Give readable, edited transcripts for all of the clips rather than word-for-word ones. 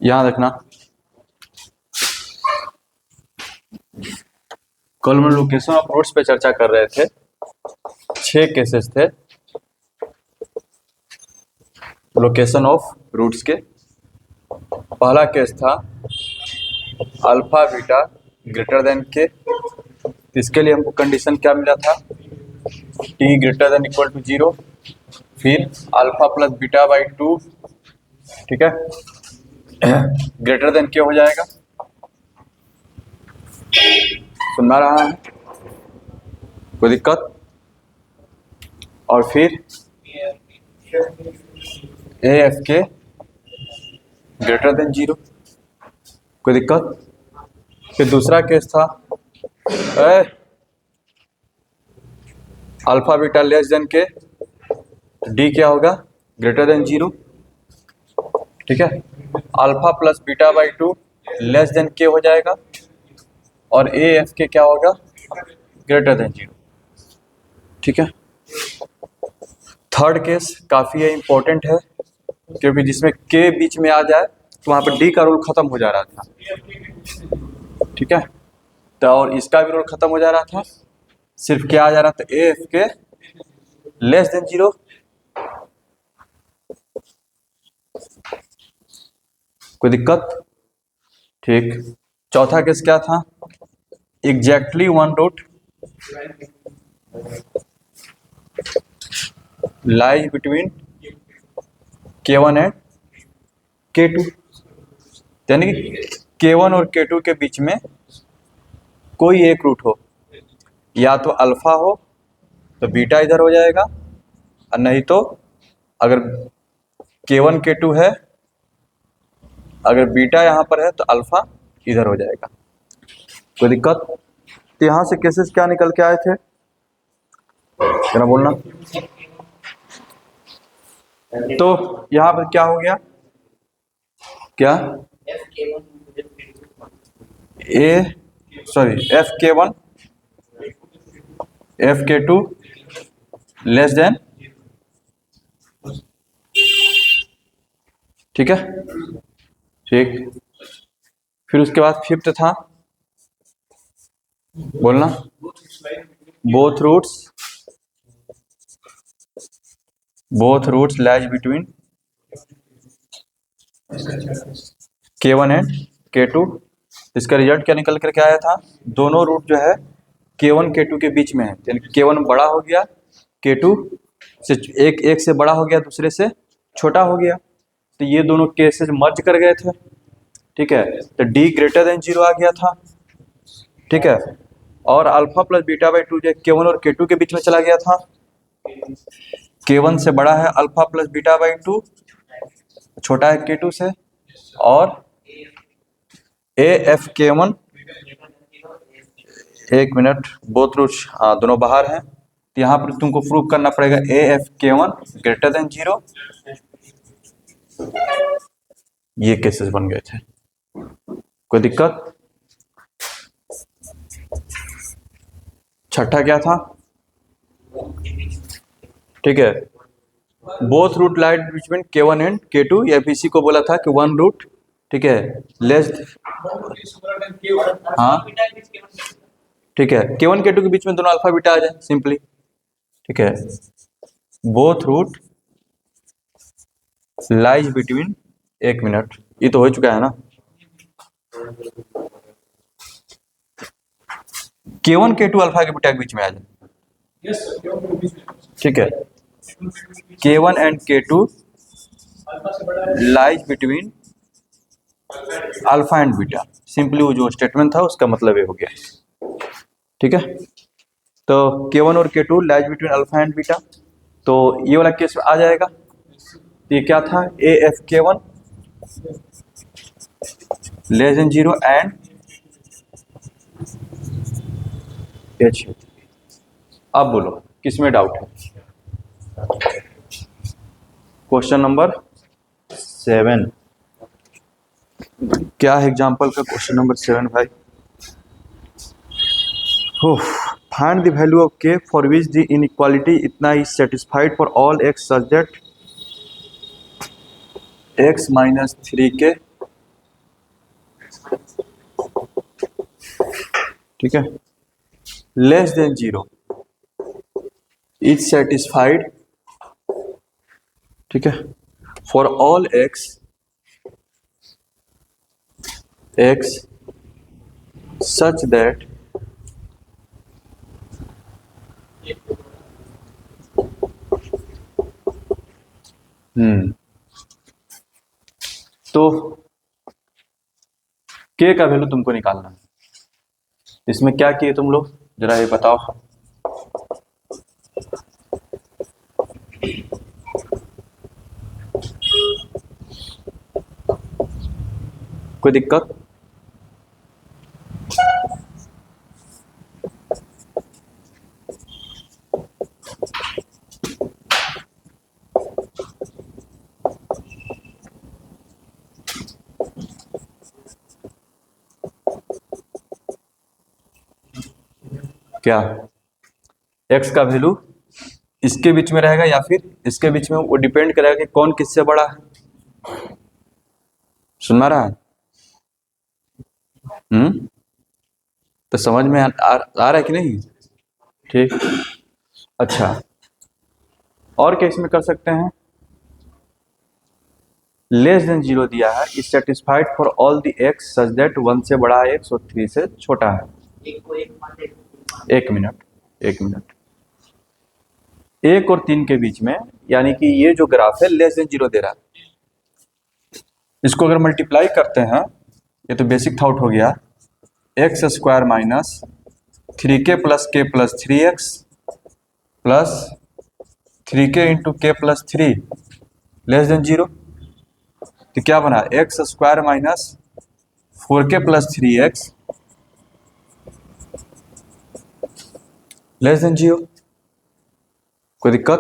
याद रखना कल हम लोकेशन ऑफ रूट्स पे चर्चा कर रहे थे। 6 केसेस थे लोकेशन ऑफ रूट्स के। पहला केस था अल्फा बीटा ग्रेटर देन के। इसके लिए हमको कंडीशन क्या मिला था, D greater than equal to 0, फिर अल्फा प्लस बीटा बाई 2, ठीक है, ग्रेटर देन के हो जाएगा। सुनना रहा है, कोई दिक्कत? और फिर ए एफ के ग्रेटर देन 0, कोई दिक्कत? फिर दूसरा केस था अल्फा बीटा लेस देन के, डी क्या होगा, ग्रेटर देन 0, ठीक है। Alpha plus beta by 2 less than के हो जाएगा, और ए एफ के क्या होगा, ग्रेटर देन 0, ठीक है। थर्ड केस काफ़ी इंपॉर्टेंट है, क्योंकि जिसमें के बीच में आ जाए तो वहाँ पर डी का रूल खत्म हो जा रहा था, ठीक है। तो और इसका भी रूल खत्म हो जा रहा था, सिर्फ क्या आ जा रहा था, a f k less than 0, कोई दिक्कत? ठीक। चौथा केस क्या था, exactly one root lies between K1 and K2, यानी कि K1 और K2 के बीच में कोई एक रूट हो, या तो अल्फा हो तो बीटा इधर हो जाएगा, और नहीं तो अगर K1 K2 है, अगर बीटा यहाँ पर है तो अल्फा इधर हो जाएगा, कोई दिक्कत? तो यहाँ से केसेस क्या निकल के आए थे, क्या बोलना? तो यहाँ पर क्या हो गया, क्या F K2 लेस देन, ठीक है, ठीक। फिर उसके बाद फिफ्थ था, बोलना, both roots lies between K1 and K2। इसका रिजल्ट क्या निकल करके आया था, दोनों रूट जो है K1 K2 के बीच में है, यानी K1 बड़ा हो गया, K2 से एक से बड़ा हो गया, दूसरे से छोटा हो गया, तो ये दोनों केसेस मर्ज कर गए थे, ठीक है। तो D ग्रेटर देन 0 आ गया था, ठीक है। और अल्फा प्लस बीटा बाई 2 जो K1 और K2 के बीच में चला गया था, K1 से बड़ा है अल्फा प्लस बीटा बाई 2, छोटा है K2 से, और ए एफ K1, एक मिनट, बोथ रूट्स, हाँ दोनों बाहर हैं, तो यहाँ पर तुमको प्रूव करना पड़ेगा A F K1 greater than 0। ये केसेस बन गए थे, कोई दिक्कत? छठा क्या था, ठीक है, both root lied between K1 and K2, या इसी को बोला था कि वन रूट, ठीक है, लेस, हाँ ठीक है, K1 K2 के बीच में दोनों अल्फा बीटा आ जाए सिंपली, ठीक है। बोथ रूट लाइज बिटवीन, एक मिनट, ये तो हो चुका है ना, K1 K2 अल्फा के बीटा के बीच में आ जाए, ठीक है। K1 and K2 lies between alpha and beta, simply वो जो स्टेटमेंट था उसका मतलब ये हो गया, ठीक है। तो K1 और K2 lies between alpha and beta, तो ये वाला केस आ जाएगा। ये क्या था, a F K1 less than 0 and H। अब बोलो किसमें डाउट है, क्वेश्चन नंबर 7, क्या है एग्जाम्पल का क्वेश्चन नंबर 7 भाई? Find the value of K for which the inequality इतना is satisfied for all x such that x - 3K ठीक है, लेस देन 0 इज सेटिस्फाइड, ठीक है, for all x such that तो k का value तुमको निकालना है। इसमें क्या किए तुम लोग, जरा ये बताओ। कोई दिक्कत? क्या x का वैल्यू इसके बीच में रहेगा या फिर इसके बीच में, वो डिपेंड करेगा कि कौन किससे बड़ा है। सुन रहा है? तो समझ में आ रहा है कि नहीं? ठीक, अच्छा, और क्या इसमें कर सकते हैं? लेस देन 0 दिया है, is satisfied for all the x such that 1 से बड़ा है x और 3 से छोटा है। एक मिनट, 1 और 3 के बीच में, यानी कि ये जो ग्राफ है लेस देन 0 दे रहा है। इसको अगर मल्टीप्लाई करते हैं, ये तो बेसिक थॉट हो गया, x square minus 3k plus k plus 3x plus 3k into k plus 3 less than 0। तो क्या बना, x square minus 4k plus 3x less than 0। कोई दिक्कत?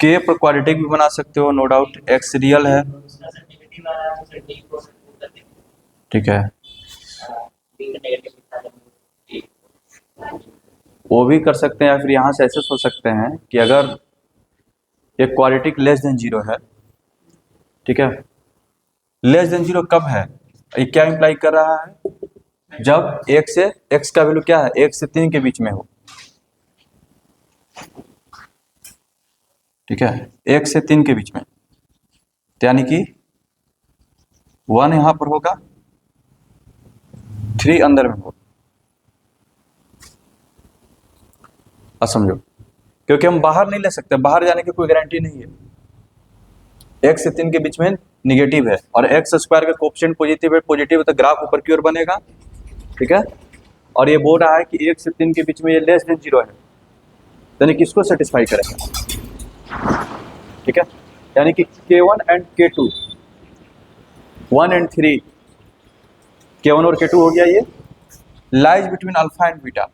के पर क्वाड्रेटिक भी बना सकते हो, नो डाउट, एक्स रियल है, ठीक है, वो भी कर सकते हैं। या फिर यहां से ऐसे सोच सकते हैं कि अगर एक क्वाड्रेटिक लेस देन 0 है, ठीक है, लेस देन 0 कब है, ये क्या इंप्लाई कर रहा है, जब एक से x का वैल्यू क्या है, 1 से 3 के बीच में हो, ठीक है, 1 से 3 के बीच में, तो यानी कि 1 यहां पर होगा, 3 अंदर में होगा। अब समझो, क्योंकि हम बाहर नहीं ले सकते, बाहर जाने की कोई गारंटी नहीं है। 1 से 3 के बीच में निगेटिव है और एक्स स्क्वायर का कोएफिशिएंट पॉजिटिव है तो ग्राफ ऊपर की ओर बनेगा, ठीक है। और ये बोल रहा है कि 1 से 3 के बीच में ये लेस देन 0 है, यानी किसको सेटिस्फाई करेगा, ठीक है। यानी कि K1 and K2, 1 and 3, K1 और K2 हो गया, ये lies between alpha and beta.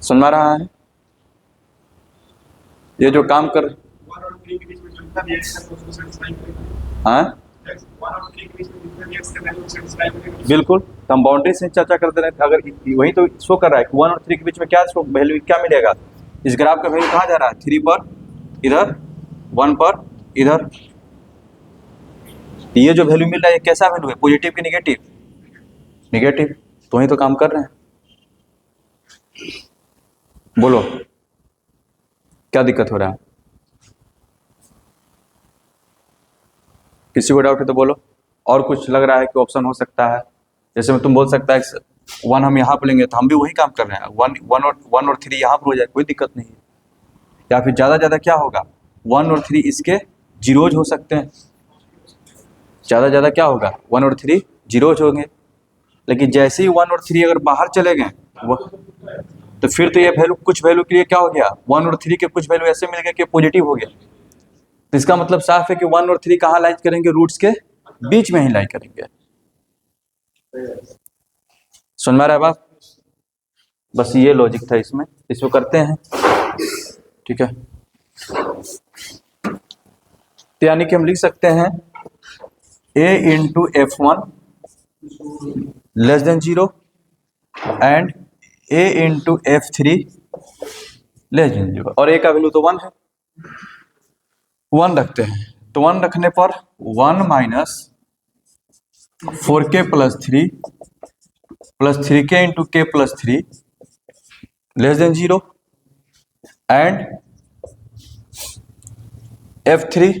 सुन में रहा है? ये जो काम कर, हाँ बिल्कुल, तो हम बाउंड्री से चर्चा करते रहे, अगर वही तो शो कर रहा है कि 1 और 3 के बीच में क्या वैल्यू क्या मिलेगा, इस ग्राफ का वैल्यू कहाँ जा रहा है, 3 पर इधर, 1 पर इधर। ये जो वैल्यू मिल रहा है ये कैसा वैल्यू है, पॉजिटिव कि निगेटिव? निगेटिव, तो वही तो काम कर रहे हैं। बोलो क्या दिक्कत हो रहा है, किसी को डाउट है तो बोलो। और कुछ लग रहा है कि ऑप्शन हो सकता है, जैसे में तुम बोल सकता है 1 हम यहाँ पर लेंगे तो हम भी वही काम कर रहे हैं, 1 और 3 यहाँ पर हो जाए, कोई दिक्कत नहीं है। या फिर ज़्यादा क्या होगा, 1 और 3 इसके जीरोज हो सकते हैं, ज़्यादा क्या होगा, 1 और 3 जीरोज होंगे। लेकिन जैसे ही 1 और 3 अगर बाहर चले गए तो फिर तो ये वैल्यू, कुछ वैल्यू के लिए क्या हो गया, 1 और 3 के कुछ वैल्यू ऐसे मिल गए कि पॉजिटिव हो गया। तो इसका मतलब साफ है कि 1 और 3 कहाँ लाइज करेंगे, रूट्स के बीच में ही लाइज करेंगे। सुन में रहा है बात? बस ये लॉजिक था इसमें, इसको करते हैं, ठीक है। तो यानी कि हम लिख सकते हैं a into F1 less than 0 and a into F3 less than 0, और ए का वैल्यू तो 1 है, 1 रखते हैं। तो 1 रखने पर 1 minus 4k plus 3 plus 3k into k plus 3 less than 0, and F3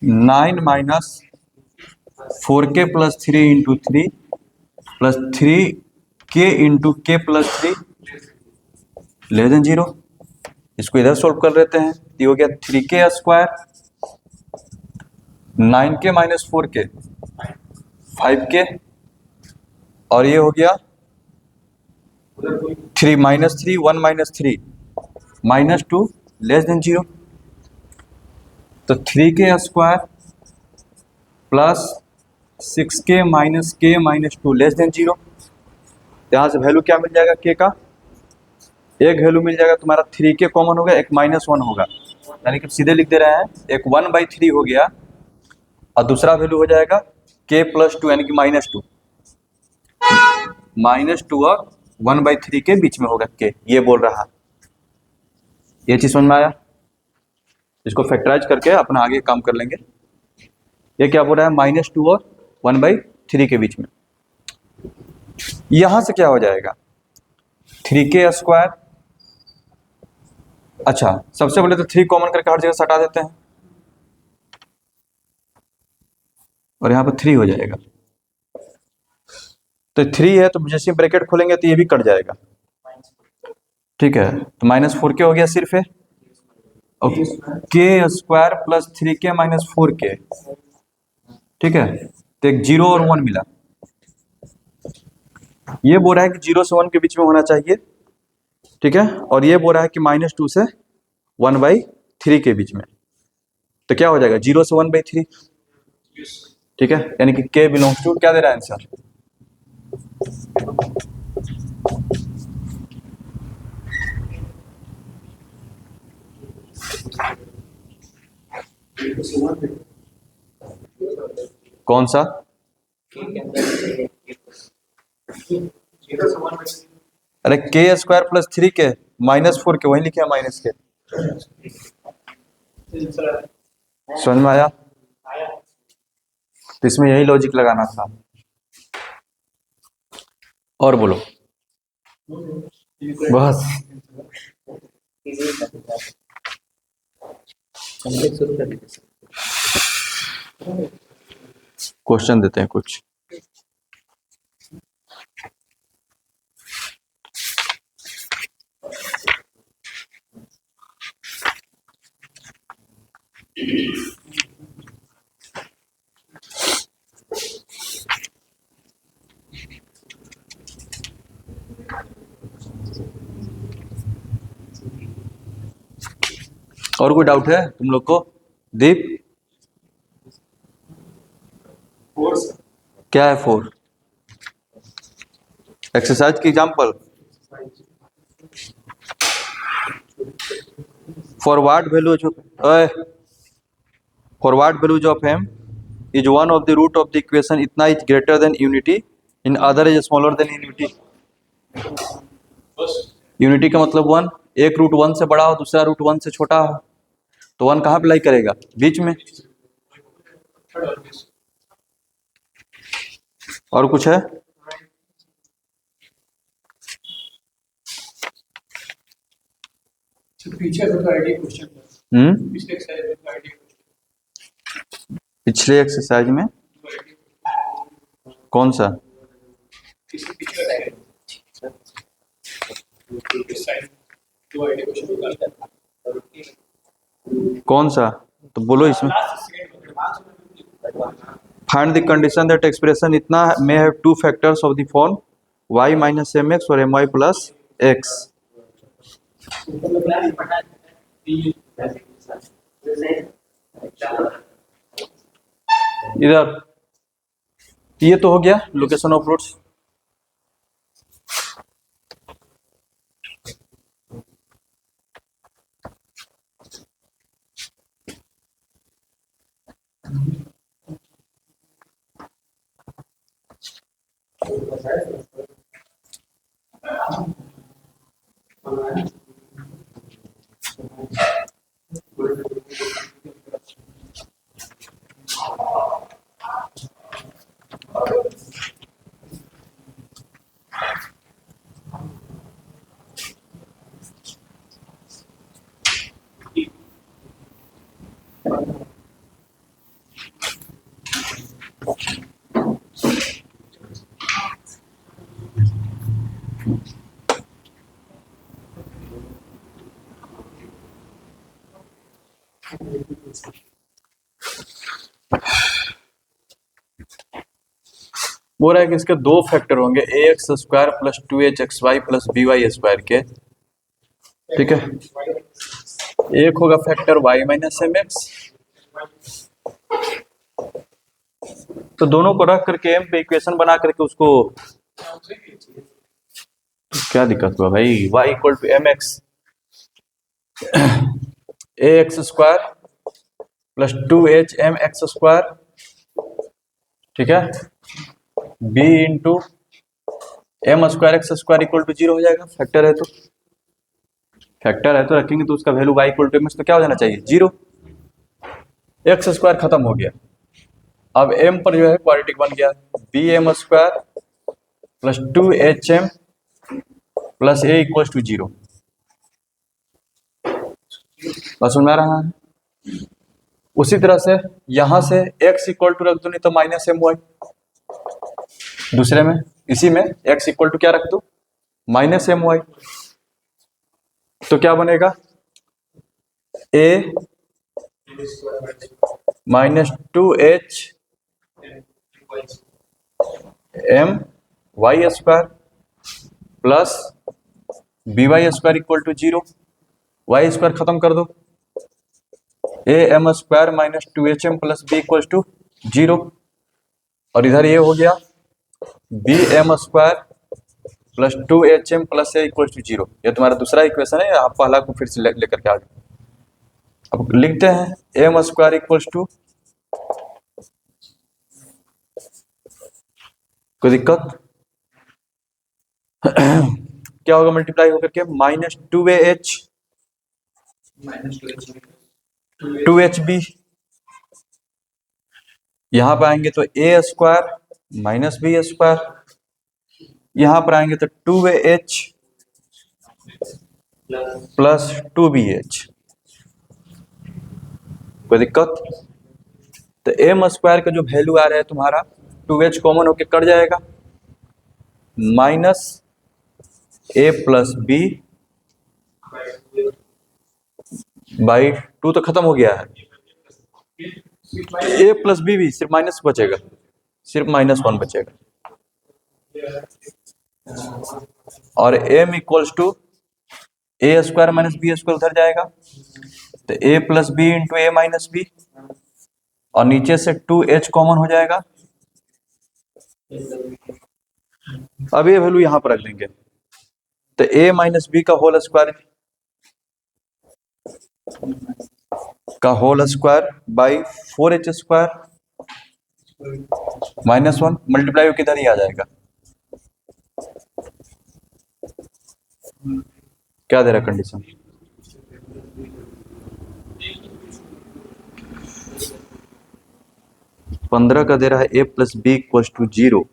9 minus 4k plus 3 into 3 plus 3k into k plus 3 less than 0। इसको इधर सोल्व कर लेते हैं, ये हो गया 3k square 9k minus 4k 5k, और ये हो गया 3 minus 3 1 minus 3 minus 2 less than 0। तो 3k square plus 6k minus k minus 2 less than 0। यहाँ से वैल्यू क्या मिल जाएगा k का, एक वैल्यू मिल जाएगा तुम्हारा 3k कॉमन होगा, एक माइनस 1 होगा, यानी कि सीधे लिख दे रहे हैं, एक 1/3 हो गया और दूसरा वैल्यू हो जाएगा k प्लस 2 यानी कि -2 और 1/3 के बीच में होगा k, ये बोल रहा है। ये चीज समझ में आया? इसको फैक्टराइज करके अपना आगे काम कर लेंगे। ये क्या बोल रहा है, -2 और 1/3 के बीच में। यहां से क्या हो जाएगा 3k स्क्वायर, अच्छा सबसे पहले तो 3 कॉमन करके हर जगह से हटा देते हैं, और यहाँ पर 3 हो जाएगा। तो 3 है तो जैसे ब्रैकेट खोलेंगे तो ये भी कट जाएगा, ठीक है। तो -4k हो गया सिर्फ है, और के square plus 3k minus 4k, ठीक है। तो एक 0 और 1 मिला, ये बोल रहा है कि 0 से 1 के बीच में होना चाहिए, ठीक है, और ये बोल रहा है कि -2 से 1/3 के बीच में। तो क्या हो जाएगा 0 से 1/3, ठीक है, यानी कि k बिलोंग्स टू, क्या दे रहा है आंसर, कौन सा, अरे k square plus 3k -4k, वही लिखे माइनस के, समझ में आया? तो इसमें यही लॉजिक लगाना था। और बोलो बस, क्वेश्चन देते हैं कुछ। और कोई डाउट है तुम लोग को? दीप, क्या है 4? एक्सरसाइज की example, forward values forward values of m is one of the root of the equation, इतना is greater than unity, in other is smaller than unity. Unity का मतलब 1, एक रूट 1 से बड़ा हो, दूसरा रूट 1 से छोटा हो, तो 1 कहाँ अप्लाई करेगा, बीच में। और कुछ है? पिछले एक्सरसाइज में कौन सा, कौन सा, तो बोलो इसमें। Find the condition that expression इतना may have two factors of the form y minus mx और my प्लस x। इधर ये तो हो गया लोकेशन ऑफ रूट्स। बोल रहा है कि इसके दो फैक्टर होंगे a x square plus 2h(xy) plus by square के। ठीक है, एक होगा factor y minus m x, तो दोनों को रख करके एम पे इक्वेशन बना करके उसको, क्या दिक्कत हुआ भाई, y equal to m x a x square plus 2h(m(x) square, ठीक है, b into m square x square equal to 0 हो जाएगा। फैक्टर है तो रखेंगे तो उसका value y equal to m x तो क्या हो जाना चाहिए 0। एक्स स्क्वायर खत्म हो गया, अब m पर जो है क्वाड्रेटिक बन गया, b m square plus 2h(m) plus a equal to 0। बस समझ में आ रहा है। उसी तरह से यहां से x इक्वल टू रख दो, नहीं तो माइनस एम वाई, दूसरे में इसी में x इक्वल टू क्या रख दो माइनस एम वाई, तो क्या बनेगा a minus 2h(m) y square plus b y square equal to 0। Y square खत्म कर दो, a m square minus 2h(m) plus b equal to 0, और इधर ये हो गया b m square plus 2h(m) plus a equal to 0। ये तुम्हारा दूसरा इक्वेशन है, आप पहला को फिर से लेकर के आ जाओ। अब लिखते हैं एम स्क्वायर इक्वल टू, कोई दिक्कत क्या होगा मल्टीप्लाई होकर के माइनस 2ah 2hb, यहां पर आएंगे तो ए स्क्वायर माइनस बी स्क्वायर, यहां पर आएंगे तो 2ah प्लस 2bh, कोई दिक्कत। तो एम स्क्वायर का जो वैल्यू आ रहा है तुम्हारा 2h कॉमन होके कट जाएगा, minus a plus b by 2 तो खत्म हो गया है, a प्लस बी भी सिर्फ माइनस बचेगा, सिर्फ -1 बचेगा, और m equals to a square minus b square उधर जाएगा, तो a plus b into a minus b, और नीचे से 2h कॉमन हो जाएगा। अब ये वैल्यू यहां पर रख देंगे, तो a माइनस बी का whole square by 4h square -1 multiply किधर ही आ जाएगा, क्या दे रहा कंडीशन, पंद्रह का दे रहा है a plus b equal to 0।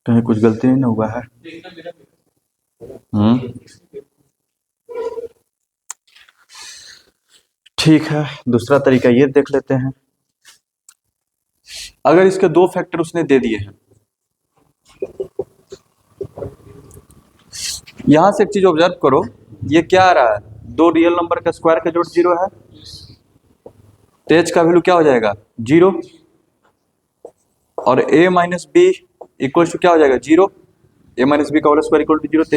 कहीं कुछ गलती नहीं ना हुआ है। ठीक है, दूसरा तरीका ये देख लेते हैं। अगर इसके दो फैक्टर उसने दे दिए हैं, यहां से एक चीज ऑब्जर्व करो, ये क्या आ रहा है, दो रियल नंबर का स्क्वायर का जोड़ 0 है, तो h का वैल्यू क्या हो जाएगा 0, और a minus b equal to क्या हो जाएगा 0, a माइनस बी का होल स्क्वायर इक्वल टू 0 थे,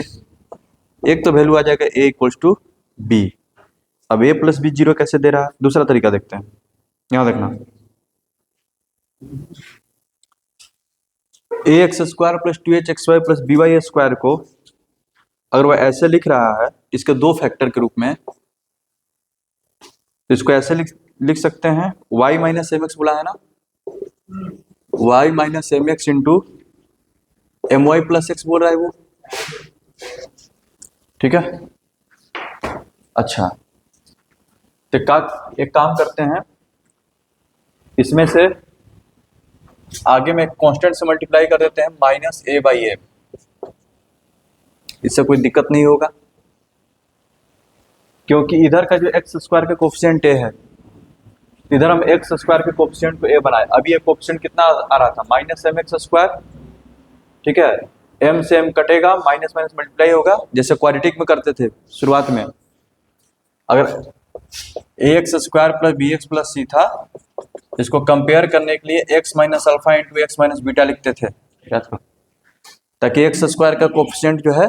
एक तो वैल्यू आ जाएगा a इक्वल टू b। अब a प्लस बी 0 कैसे दे रहा है, दूसरा तरीका देखते हैं, यहां देखना, a x square plus 2h(xy) plus by square को अगर वह ऐसे लिख रहा है इसके दो फैक्टर के रूप में, तो इसको ऐसे लिख सकते हैं y माइनस एम एक्स बोला है ना, y minus m x into m y plus x बोल रहा है वो, ठीक है। अच्छा, तो एक काम करते हैं, इसमें से आगे में कांस्टेंट से मल्टीप्लाई कर देते हैं, माइनस a बाई एम, इससे कोई दिक्कत नहीं होगा, क्योंकि इधर का जो एक्स स्क्वायर का कोफिशिएंट ए है, इधर हम एक्स स्क्वायर के कोफिशिएंट को ए बनाए। अभी ये कोफिशिएंट कितना आ रहा था, माइनस एम एक्स स्क्वायर, ठीक है। एम से एम कटेगा, माइनस माइनस मल्टीप्लाई होगा, जैसे क्वाड्रेटिक में करते थे शुरुआत में। अगर a x square plus b x plus c था, इसको कंपेयर करने के लिए x minus alpha into x minus beta लिखते थे, ताकि एक्स स्क्वायर का कोफिशिएंट जो है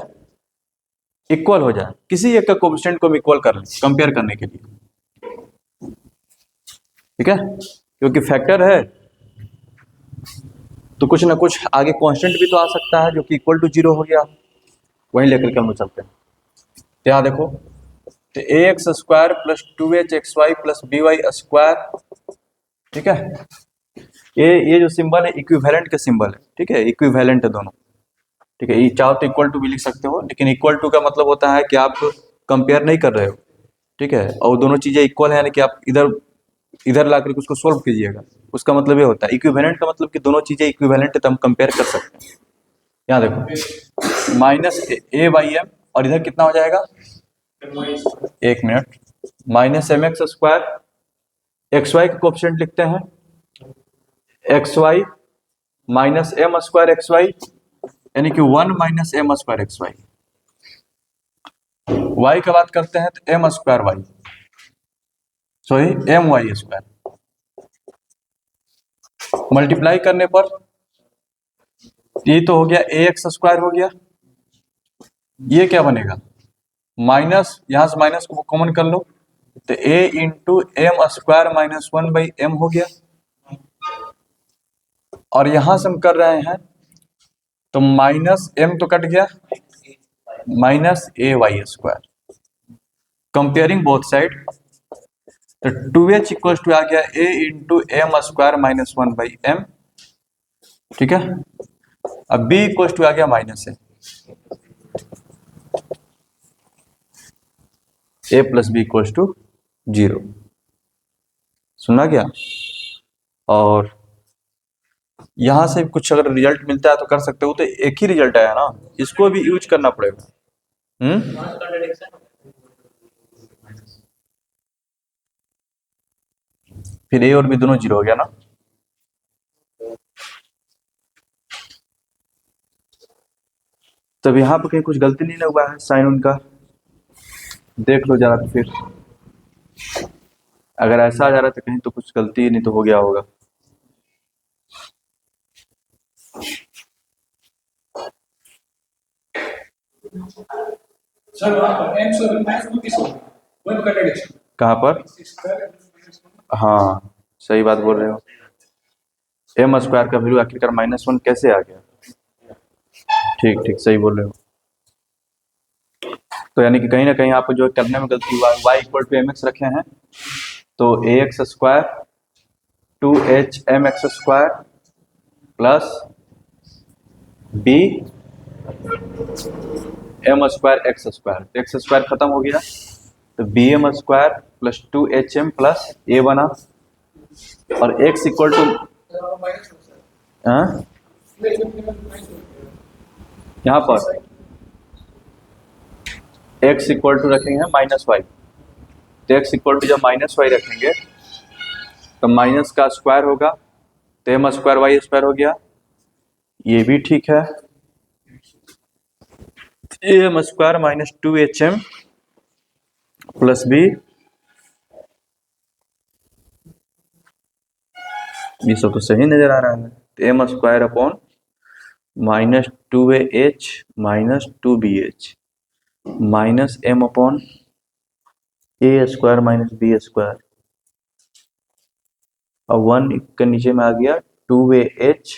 इक्वल हो जाए, किसी एक का कोफिशिएंट को हम इक्वल कर लें कंपेयर करने के लिए, ठीक है। क्योंकि फैक्टर है तो कुछ ना कुछ आगे कांस्टेंट भी तो आ सकता है जो कि इक्वल टू 0 हो गया, वहीं लेकर के हम चलते हैं। तो यहाँ देखो, तो a x square plus 2h x y plus b y square, ठीक है। ये जो सिंबल है इक्विवेलेंट का सिंबल है, ठीक है, इक्विवेलेंट है दोनों, ठीक है। ये चाहो तो इक्वल टू भी लिख सकते हो, लेकिन इक्वल टू का मतलब होता है कि आप कंपेयर नहीं कर रहे हो, ठीक है, और दोनों चीजें इक्वल है, यानी कि आप इधर इधर ला करके उसको सोल्व कीजिएगा, उसका मतलब ये होता है। इक्विवेलेंट का मतलब कि दोनों चीजें इक्विवेलेंट है तो हम कंपेयर कर सकते हैं। यहाँ देखो, माइनस ए बाई एम, और इधर कितना हो जाएगा, एक minute, minus m x square, x y का कोफिशिएंट लिखते हैं x y minus m square x y, यानी कि 1 minus m square x y. Y का बात करते हैं तो m square y, sorry m y square, multiply करने पर ये तो हो गया ए एक्स स्क्वायर हो गया, ये क्या बनेगा, माइनस, यहां से माइनस को कॉमन कर लो, तो a into m square minus 1 by m हो गया, और यहां से हम कर रहे हैं तो माइनस एम तो कट गया, minus a y square, comparing both side, तो 2h इक्वल टू आ गया a into m square minus 1 by m, ठीक है। अब b इक्वल टू आ गया minus a plus b equal to 0, सुना गया। और यहां से कुछ अगर रिजल्ट मिलता है तो कर सकते हो, तो एक ही रिजल्ट आया ना, इसको भी यूज करना पड़ेगा। फिर ए और बी दोनों 0 हो गया ना। तब यहाँ पे कहीं कुछ गलती नहीं ना हुआ है, साइन उनका देख लो जरा, तो फिर अगर ऐसा आ जा रहा है तो कहीं तो कुछ गलती नहीं तो हो गया होगा। कहाँ पर, हाँ सही बात बोल रहे हो, एम स्क्वायर का वैल्यू आखिरकार -1 कैसे आ गया, ठीक ठीक सही बोल रहे हो। तो यानी कि कहीं ना कहीं आपको जो करने में गलती हुआ, y equal to m x रखे हैं, तो a x square 2h m x square plus b m square x square, x square खत्म हो गया, तो b m square plus 2h m plus a बना, और x इक्वल टू यहाँ पर x इक्वल टू रखेंगे -y, तो x इक्वल टू जब -y रखेंगे तो माइनस का स्क्वायर होगा, तो एम स्क्वायर वाई स्क्वायर हो गया, ये भी ठीक है, m square minus 2h m plus b, ये सब तो सही नजर आ रहा है, तो m square upon -2ah minus 2bh minus m upon a square minus b square, और 1 के नीचे में आ गया 2ah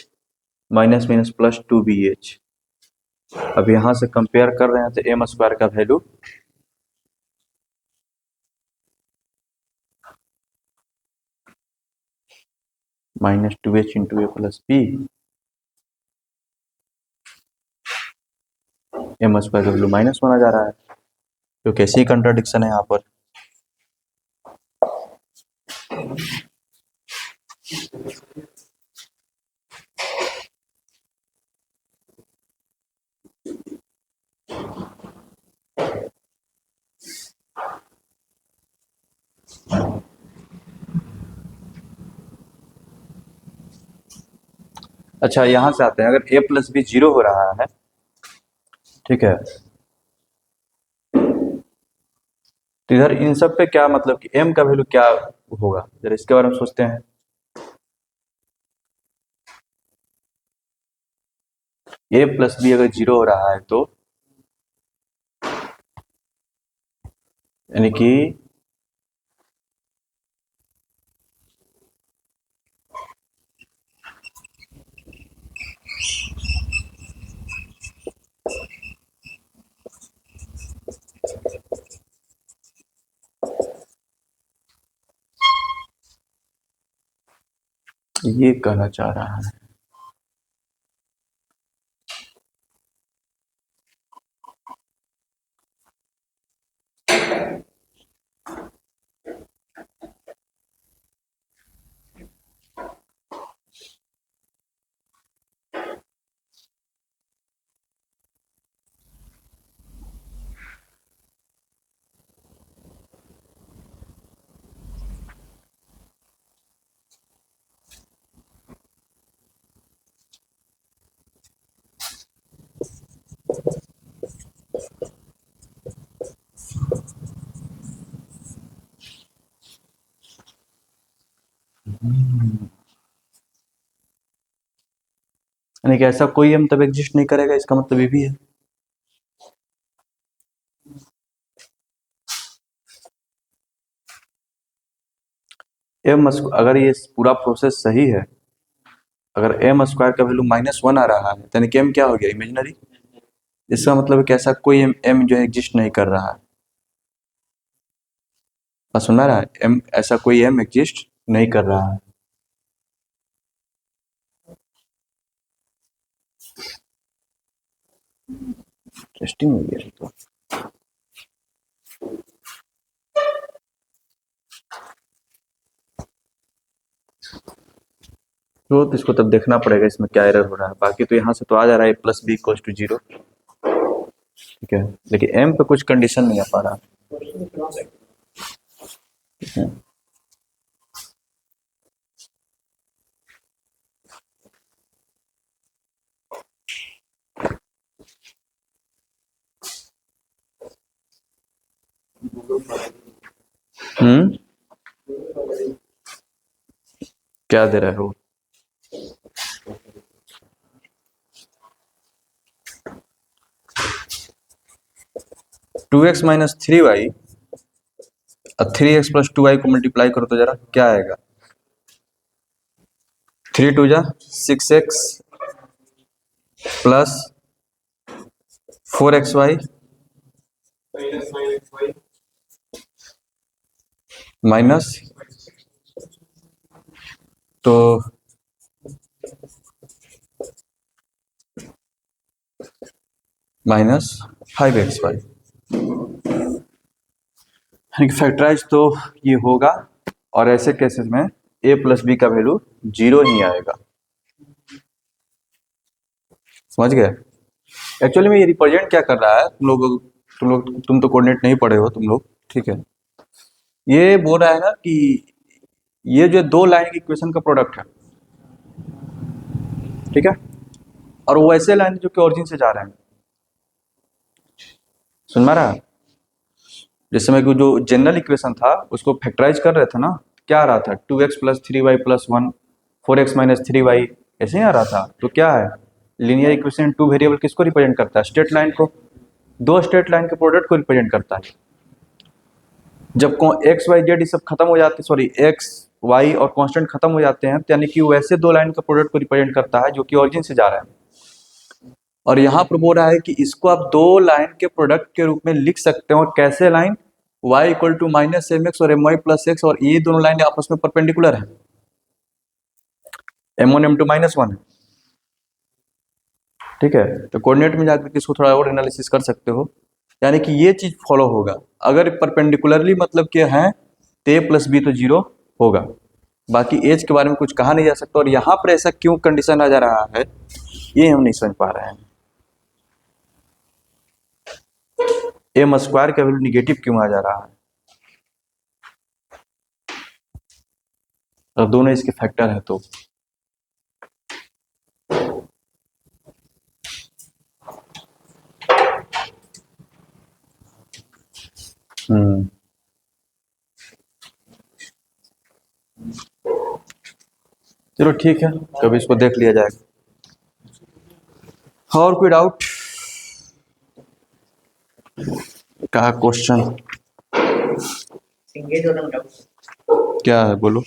minus minus plus 2bh। अब यहां से कंपेयर कर रहे हैं तो एम स्क्वायर का value -2h into a plus b, m square का वैल्यू -1 आ जा रहा है, तो कैसी कंट्राडिक्शन है यहाँ पर। अच्छा यहाँ से आते हैं, अगर a प्लस बी जीरो हो रहा है, ठीक है, तो इधर इन सब पे क्या मतलब कि m का वैल्यू क्या होगा, जरा इसके बारे में सोचते हैं। a प्लस बी अगर जीरो हो रहा है तो यानी कि ये कहना चाह रहा है। यानी कि ऐसा कोई m तब एग्जिस्ट नहीं करेगा, इसका मतलब ये भी है। अगर ये पूरा प्रोसेस सही है, अगर m स्क्वायर का वैल्यू -1 आ रहा है, यानी कि m क्या हो गया, इमेजिनरी। इसका मतलब है कि ऐसा कोई m जो है एग्जिस्ट नहीं कर रहा है। सुन रहा है, m ऐसा कोई m एग्जिस्ट नहीं कर रहा है। इंटरेस्टिंग हो गया तो इसको तब देखना पड़ेगा इसमें क्या एरर हो रहा है। बाकी तो यहाँ से तो आ जा रहा है plus b equals to zero, ठीक है, लेकिन m पे कुछ कंडीशन नहीं आ पा रहा। ठीक है। क्या दे रहा है वो? 2x माइनस 3y और 3x प्लस 2y को मल्टीप्लाई करो तो जरा क्या आएगा। 3 2 जा 6x प्लस 4xy माइनस, तो -5xy, फैक्टराइज तो ये होगा, और ऐसे केसेस में a प्लस बी का वैल्यू जीरो ही आएगा। समझ गए? एक्चुअली में ये रिप्रेजेंट क्या कर रहा है, तुम तो कोऑर्डिनेट नहीं पढ़े हो तुम लोग, ठीक है। ये बोल रहा है ना कि ये जो दो लाइन की इक्वेशन का प्रोडक्ट है, ठीक है, और वो ऐसे लाइन जो कि ओरिजिन से जा रहे हैं। सुन में रहा है? जिस समय जो जनरल इक्वेशन था उसको फैक्टराइज कर रहे थे ना, क्या आ रहा था, 2x plus 3y plus 1, 4x minus 3y, ऐसे ही आ रहा था। तो क्या है, लीनियर इक्वेशन टू वेरिएबल किसको रिप्रेजेंट करता है, स्ट्रेट लाइन को, दो स्ट्रेट लाइन के प्रोडक्ट को रिप्रेजेंट करता है। जब एक्स वाई जेड ये सब खत्म हो जाते, सॉरी एक्स वाई और कांस्टेंट खत्म हो जाते हैं, तो यानी कि वैसे दो लाइन का प्रोडक्ट को रिप्रेजेंट करता है जो कि ओरिजिन से जा रहा है। और यहाँ पर बोल रहा है कि इसको आप दो लाइन के प्रोडक्ट के रूप में लिख सकते हो। और कैसे line, y equal to minus m x और एम वाई प्लस एक्स, और ये दोनों लाइन आपस में परपेंडिकुलर है, m1 m2 -1 है, ठीक है। तो कोऑर्डिनेट में जाकर इसको थोड़ा और एनालिसिस कर सकते हो, यानी कि ये चीज फॉलो होगा। अगर परपेंडिकुलरली मतलब के हैं तो a प्लस बी तो जीरो होगा, बाकी एज के बारे में कुछ कहा नहीं जा सकता। और यहाँ पर ऐसा क्यों कंडीशन आ जा रहा है, ये हम नहीं समझ पा रहे हैं। m स्क्वायर का वैल्यू निगेटिव क्यों आ जा रहा है, और दोनों इसके फैक्टर है तो हम्म। चलो ठीक है, कभी इसको देख लिया जाएगा। और कोई डाउट? क्या क्वेश्चन? क्या है बोलो।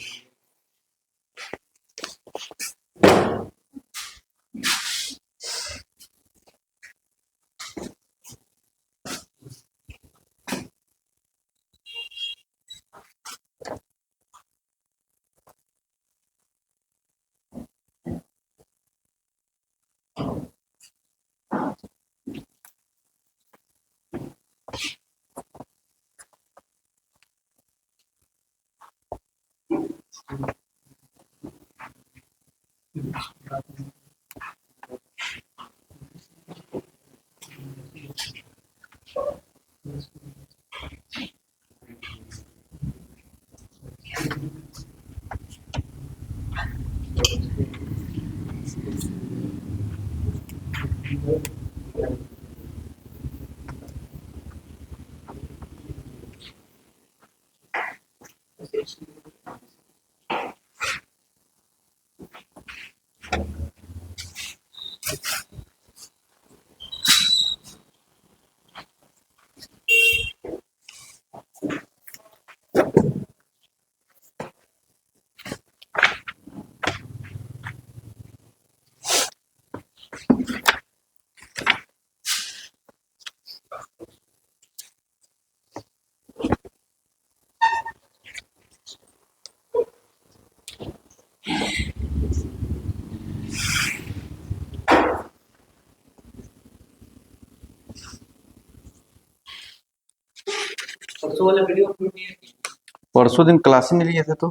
परसों दिन क्लास ही नहीं लिए थे तो।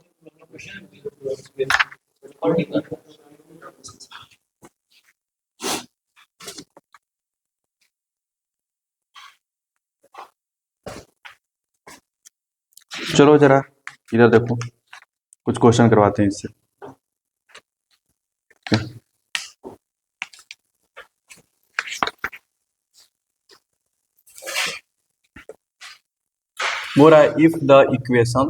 चलो जरा इधर देखो, कुछ क्वेश्चन करवाते हैं इससे। बोल रहा है if the equation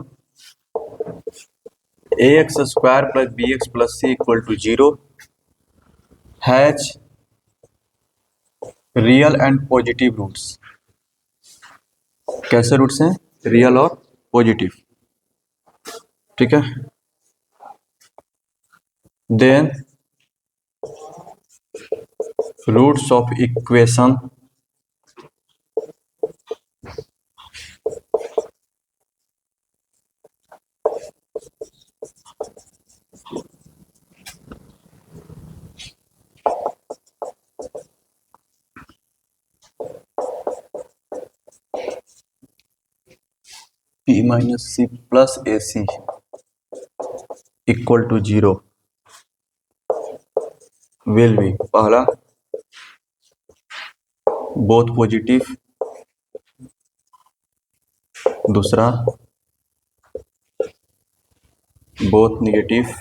ax square plus bx plus c equal to 0 has real and positive roots. कैसे रूट्स हैं? रियल और पॉजिटिव। ठीक है, then roots of equation p minus c plus a c equal to 0 will be पहला both positive, दूसरा both negative,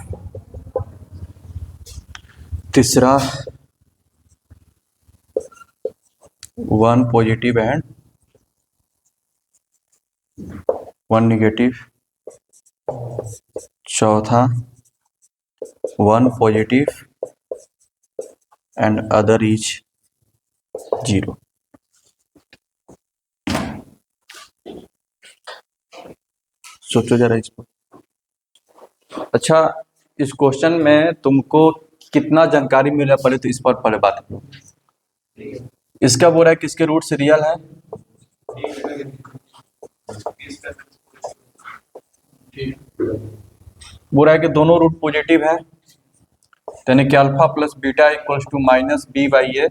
तीसरा one positive and one negative, चौथा one positive and other is 0। सोचो जरा इस पर। अच्छा, इस क्वेश्चन में तुमको कितना जानकारी मिला पहले तो इस पर पहले बात करो। इसका बोल रहा है किसके रूट्स रियल है? बोल रहा है कि दोनों रूट पॉजिटिव है, यानी कि alpha plus beta equals to minus b by a.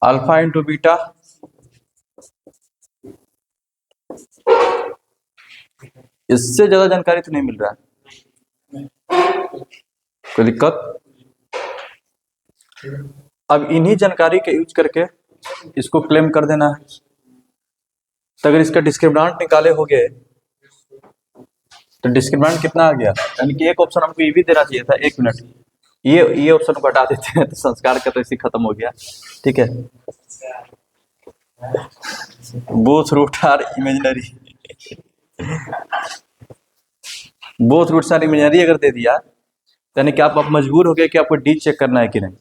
Alpha into beta इससे ज्यादा जानकारी तो नहीं मिल रहा है, कोई दिक्कत? अब इन्हीं जानकारी के यूज करके इसको क्लेम कर देना है। तो अगर इसका डिस्क्रिमिनेंट निकाले हो गए तो डिस्क्रिमिनेंट कितना आ गया? यानी कि एक ऑप्शन हमको ये भी देना चाहिए था। एक मिनट, ये ऑप्शन को हटा देते हैं तो संस्कार का तो इसी खत्म हो गया। ठीक है, both root are imaginary, both roots are imaginary अगर दे दिया यानी कि आप मजबूर हो गए कि आपको डी चेक करना है कि नहीं।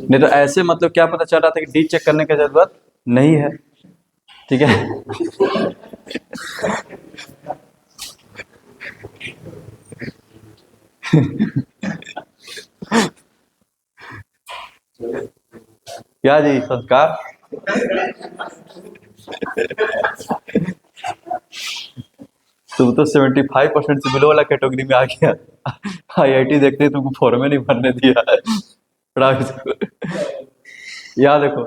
नहीं तो ऐसे मतलब क्या पता चल रहा था कि डी चेक करने की जरूरत नहीं है। ठीक है। क्या जी संस्कार, तुम तो 75% से बिलो वाला कैटेगरी में आ गया। आईआईटी देखते ही तुमको फॉर्म में नहीं भरने दिया। याद देखो,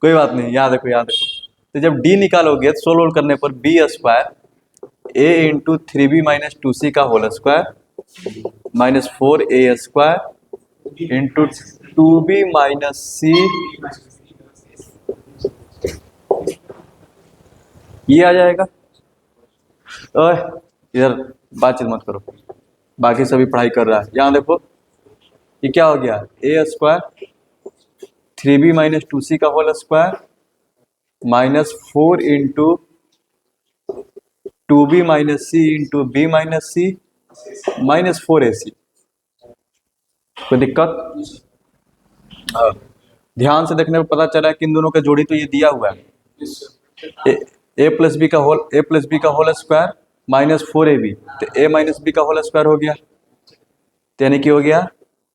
कोई बात नहीं, याद देखो याद देखो। तो जब डी निकालोगे तो सोल्व करने पर b square a into 3b minus 2c का whole square minus 4a² into 2b minus c, ये आ जाएगा। ओए इधर बातचीत मत करो, बाकी सभी पढ़ाई कर रहा है। यहाँ देखो ये क्या हो गया, a square 3b minus 2c का whole square minus 4 into 2b minus c into b minus c minus 4ac। कोई दिक्कत? ध्यान से देखने पर पता चला कि इन दोनों का जोड़ी तो ये दिया हुआ है, ए प्लस बी का होल स्क्वायर माइनस 4ab, तो ए माइनस बी का होल स्क्वायर हो गया, तो यानी कि हो गया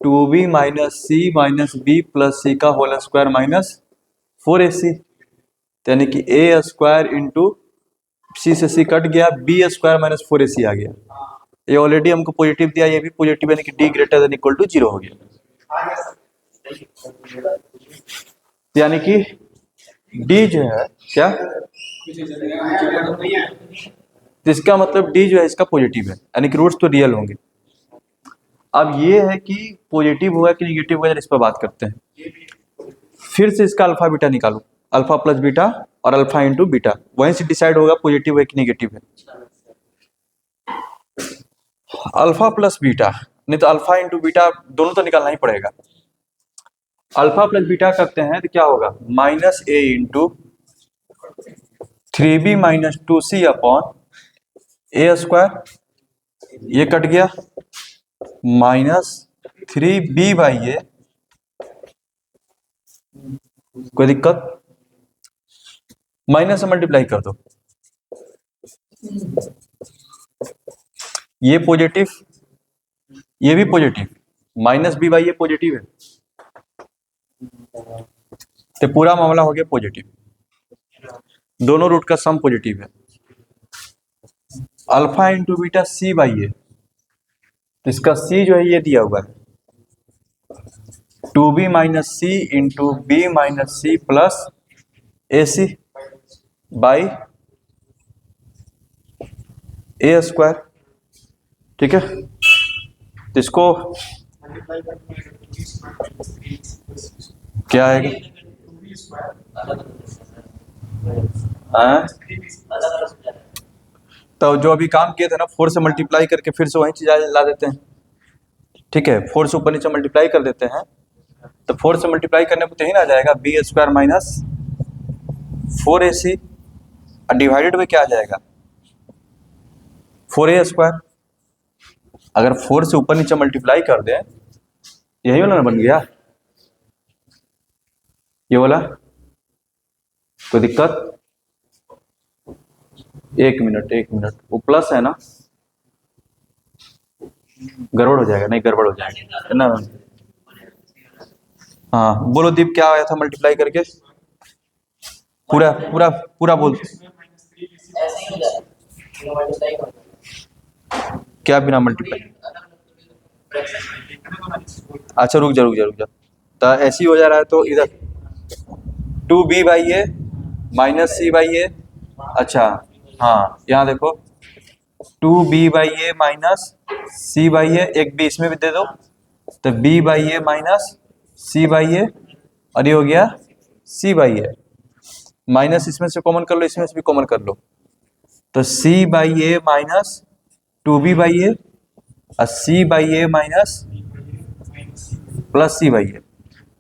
2b minus c minus B plus सी का होल स्क्वायर माइनस 4ac, यानी कि ए स्क्वायर इंटू सी से सी कट गया, बी स्क्वायर माइनस 4ac आ गया। ये ऑलरेडी हमको पॉजिटिव दिया, ये भी पॉजिटिव, यानी कि D greater than equal to 0 हो गया। यानी कि डी जो है क्या, इसका मतलब डी जो है इसका पॉजिटिव है, यानी कि रूट्स तो रियल होंगे। अब ये है कि पॉजिटिव होगा कि निगेटिव होगा, इस पर बात करते हैं। फिर से इसका अल्फा बीटा निकालो, अल्फा प्लस बीटा और अल्फा इंटू बीटा, वहीं से डिसाइड होगा पॉजिटिव है कि निगेटिव है। अल्फा प्लस बीटा, नहीं तो अल्फा इंटू बीटा दोनों तो निकालना ही पड़ेगा। अल्फा प्लस बीटा करते हैं तो क्या होगा, minus a into 3b minus 2c upon a square, ये कट गया, माइनस 3b बाई ए, कोई दिक्कत? माइनस से मल्टीप्लाई कर दो, ये पॉजिटिव ये भी positive, minus b by a positive है, तो पूरा मामला हो गया पॉजिटिव, दोनों रूट का सम पॉजिटिव है। Alpha into beta c by a, इसका सी जो है ये दिया हुआ है 2b minus c into b minus c plus a c by a square. ठीक है, तो इसको क्या आएगा, तो जो अभी काम किए थे ना 4 से मल्टीप्लाई करके फिर से वही चीज ला देते हैं। ठीक है, 4 से ऊपर नीचे मल्टीप्लाई कर देते हैं, तो 4 से मल्टीप्लाई करने पर तो ही ना आ जाएगा B square minus 4ac, divided में क्या आ जाएगा 4a स्क्वायर। अगर 4 से ऊपर नीचे मल्टीप्लाई कर दें, यही वाला ना बन गया, ये वाला। कोई दिक्कत? एक मिनट, वो प्लस है ना, गड़बड़ हो जाएगा, नहीं गड़बड़ हो जाएगा है ना। हाँ बोलो दीप, क्या आया था मल्टीप्लाई करके, पूरा पूरा पूरा बोल। क्या बिना मल्टीप्लाई? अच्छा रुक जा, तो ऐसे ही हो जा रहा है, तो इधर 2b by a minus c by a, अच्छा हाँ यहाँ देखो 2b by a minus c by a, एक b इसमें भी दे दो, तो b by a minus c by a, और ये हो गया c बाई ए, माइनस इसमें से कॉमन कर लो, इसमें से भी कॉमन कर लो, तो c by a minus 2b by a और c by a minus plus c by a.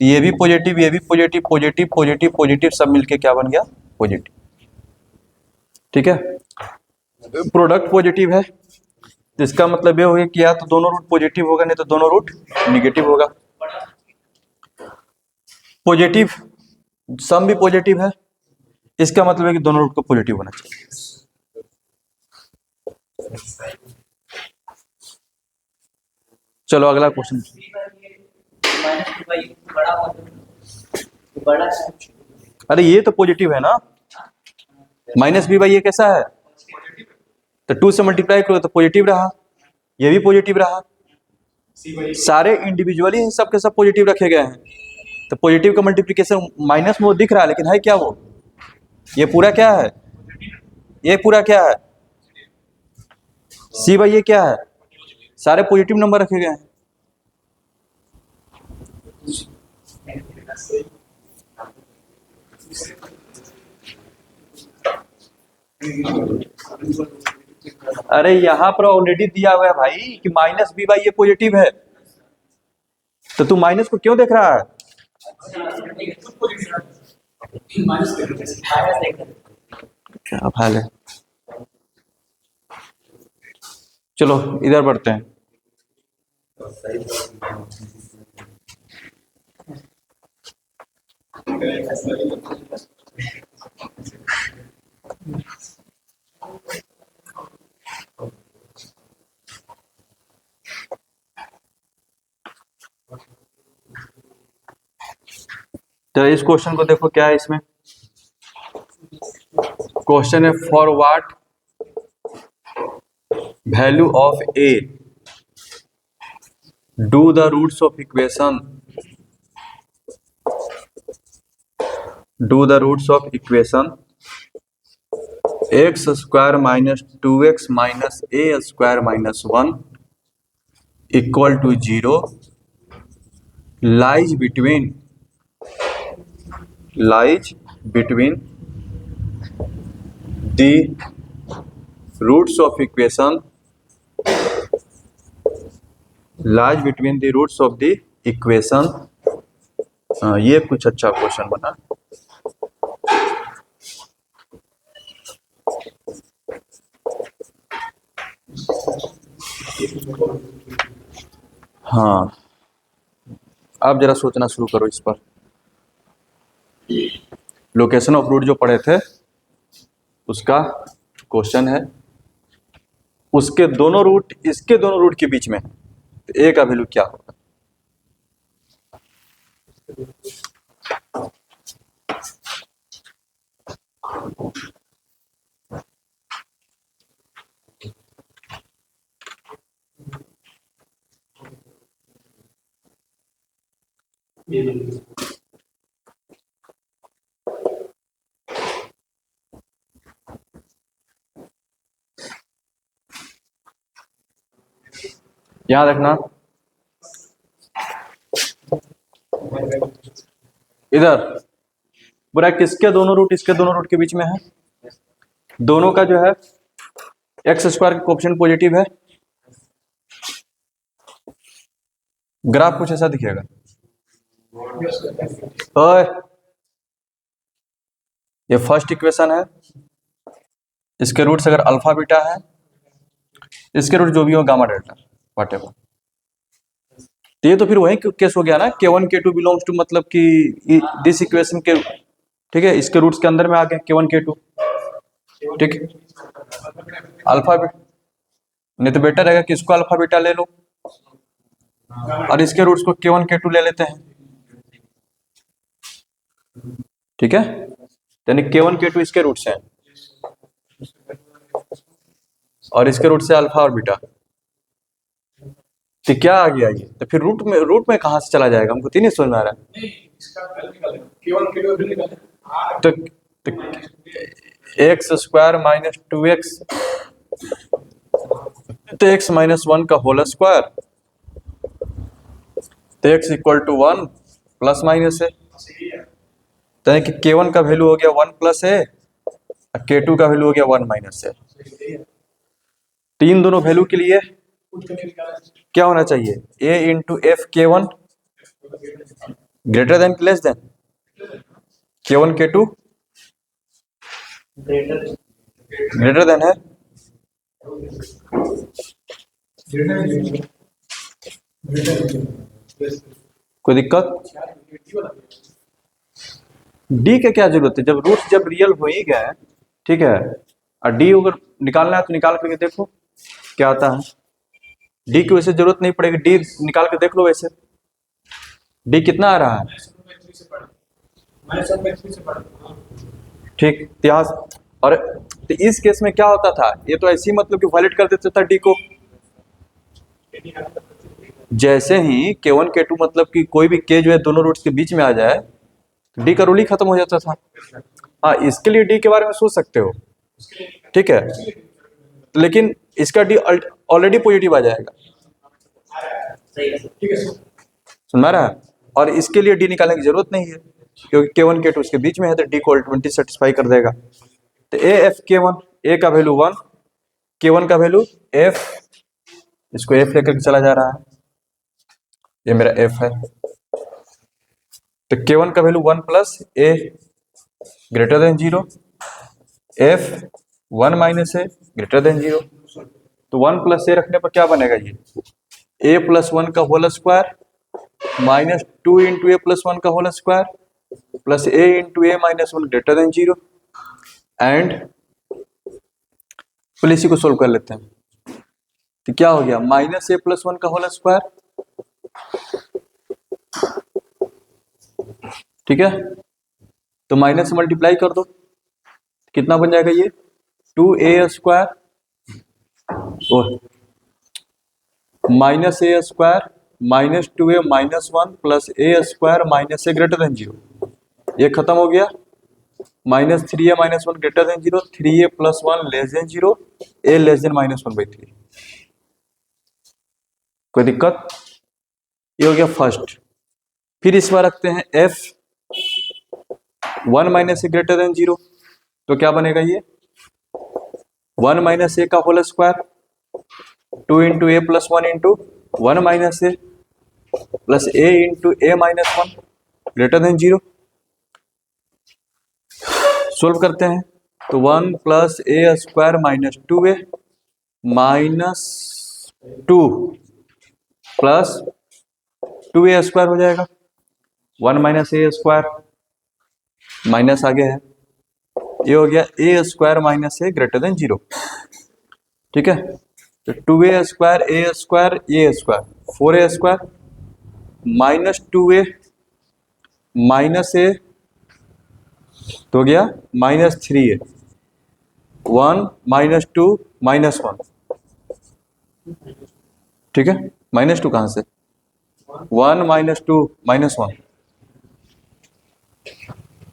ये भी पॉजिटिव, ये भी पॉजिटिव, पॉजिटिव पॉजिटिव पॉजिटिव सब मिलके क्या बन गया? पॉजिटिव। ठीक है, प्रोडक्ट पॉजिटिव है तो इसका मतलब ये हो गया कि या तो दोनों रूट पॉजिटिव होगा, नहीं तो दोनों रूट निगेटिव होगा। पॉजिटिव सम भी पॉजिटिव है, इसका मतलब है कि दोनों रूट को पॉजिटिव होना चाहिए। चलो अगला क्वेश्चन। अरे ये तो पॉजिटिव है ना, माइनस बी बाई ये कैसा है? तो 2 से मल्टीप्लाई करो तो पॉजिटिव रहा, ये भी पॉजिटिव रहा, सारे इंडिविजुअली सब के सब पॉजिटिव रखे गए हैं। तो पॉजिटिव का मल्टीप्लिकेशन माइनस में वो दिख रहा है, लेकिन है क्या वो? ये पूरा क्या है? ये पूरा क्या है? सी बाई ये क्या है? सारे पॉजिटिव नंबर रखे गए हैं। अरे यहाँ पर ऑलरेडी दिया हुआ है भाई कि माइनस बी बाई ये पॉजिटिव है, तो तू माइनस को क्यों देख रहा है? क्या हाल है? चलो इधर बढ़ते हैं। तो इस क्वेश्चन को देखो, क्या है इसमें? क्वेश्चन है for what value of a do the roots of equation, do the roots of equation x square minus 2x minus a square minus 1 equal to 0 lies between the roots of equation, lies between the roots of the equation। ये कुछ अच्छा question बना। हाँ, अब जरा सोचना शुरू करो इस पर। लोकेशन ऑफ रूट जो पढ़े थे उसका क्वेश्चन है, उसके दोनों रूट इसके दोनों रूट के बीच में, तो ए का वैल्यू क्या होगा? यहां देखना, इधर पूरा किसके दोनों रूट इसके दोनों रूट के बीच में है? दोनों का जो है एक्स स्क्वायर का कोएफिशिएंट पॉजिटिव है। ग्राफ कुछ ऐसा दिखेगा। ओए, ये फर्स्ट इक्वेशन है, इसके रूट्स अगर अल्फा बीटा है, इसके रूट जो भी हो गामा डेल्टा व्हाटएवर। तो ये तो फिर वही केस हो गया ना, k1 k2 बिलोंग्स टू, मतलब कि दिस इक्वेशन के, ठीक है, इसके रूट्स के अंदर में आ गए k1 k2, ठीक है, अल्फा बीटा। नहीं तो बेटर रहेगा कि इसको अल्फा बीटा ले लो और इसके रूट्स को k1 k2 ले लेते हैं, ठीक है, यानी k1 k2 इसके रूट्स हैं और इसके रूट से अल्फा और बीटा। तो क्या आ गया ये? तो फिर रूट में कहां से चला जाएगा? हमको तीन ही समझ में आ रहा है। तो एक्स स्क्वायर माइनस 2x, तो x माइनस 1 का होल स्क्वायर, तो x equal to 1 plus minus है, तो यानी कि k1 का वैल्यू हो गया 1 प्लस है और k2 का वैल्यू हो गया 1 माइनस है। तीन दोनों वैल्यू के लिए क्या होना चाहिए? a into F k1 greater than less than K1 K2 greater than है, कोई दिक्कत? डी के क्या जरूरत है, जब रूट जब रियल हो ही गए, ठीक है, और डी अगर निकालना है तो निकाल करके देखो क्या आता है। डी की वैसे जरूरत नहीं पड़ेगी, डी निकाल के देख लो। वैसे डी कितना आ रहा है, ठीक इतिहास। और तो इस केस में क्या होता था, ये तो ऐसे ही मतलब कि वैलिड कर देता था डी को। जैसे ही K1 K2 मतलब कि कोई भी K जो है दोनों रूट्स के बीच में आ जाए तो डी का रूल ही खत्म हो जाता था। हाँ, इसके लिए डी के बारे में सोच सकते हो, ठीक है, लेकिन इसका डी ऑलरेडी पॉजिटिव आ जाएगा, सुन में रहा है, और इसके लिए डी निकालने की जरूरत नहीं है क्योंकि K1 K2 उसके बीच में है तो डी को अल्टीमेटली सेटिस्फाई कर देगा। तो ए एफ K1, ए का वैल्यू 1, K1 का वैल्यू f, इसको f लेकर चला जा रहा है, ये मेरा f है। तो K1 का value 1 plus A greater than 0, f 1 minus a greater than 0। तो 1 प्लस ए रखने पर क्या बनेगा, ये a प्लस 1 का whole square minus 2 into a plus 1 का whole square plus a into a minus 1 greater than 0। And पहले इसी को सोल्व कर लेते हैं। तो क्या हो गया, माइनस ए प्लस 1 का होल स्क्वायर, ठीक है, तो माइनस से मल्टीप्लाई कर दो, कितना बन जाएगा ये 2a square minus a square minus 2a minus 1 plus a square minus a greater than 0। ये खत्म हो गया, minus 3a minus 1 greater than 0, 3a plus 1 less than 0, a less than minus 1/3। कोई दिक्कत? ये हो गया फर्स्ट। फिर इस बार रखते हैं f 1 minus a greater than 0, तो क्या बनेगा ये 1 माइनस ए का whole square 2 into a plus 1 into 1 minus a plus a into a minus 1 greater than 0। Solve करते हैं तो 1 plus a square minus 2a minus 2 plus 2a square हो जाएगा, 1 माइनस ए स्क्वायर माइनस आगे है, ये हो गया a square minus a greater than 0, ठीक है। तो 2a square a square a square 4a square minus 2a minus a तो हो गया माइनस 3a, 1 माइनस 2 माइनस 1, ठीक है, माइनस 2 कहां से 1 माइनस 2 माइनस 1,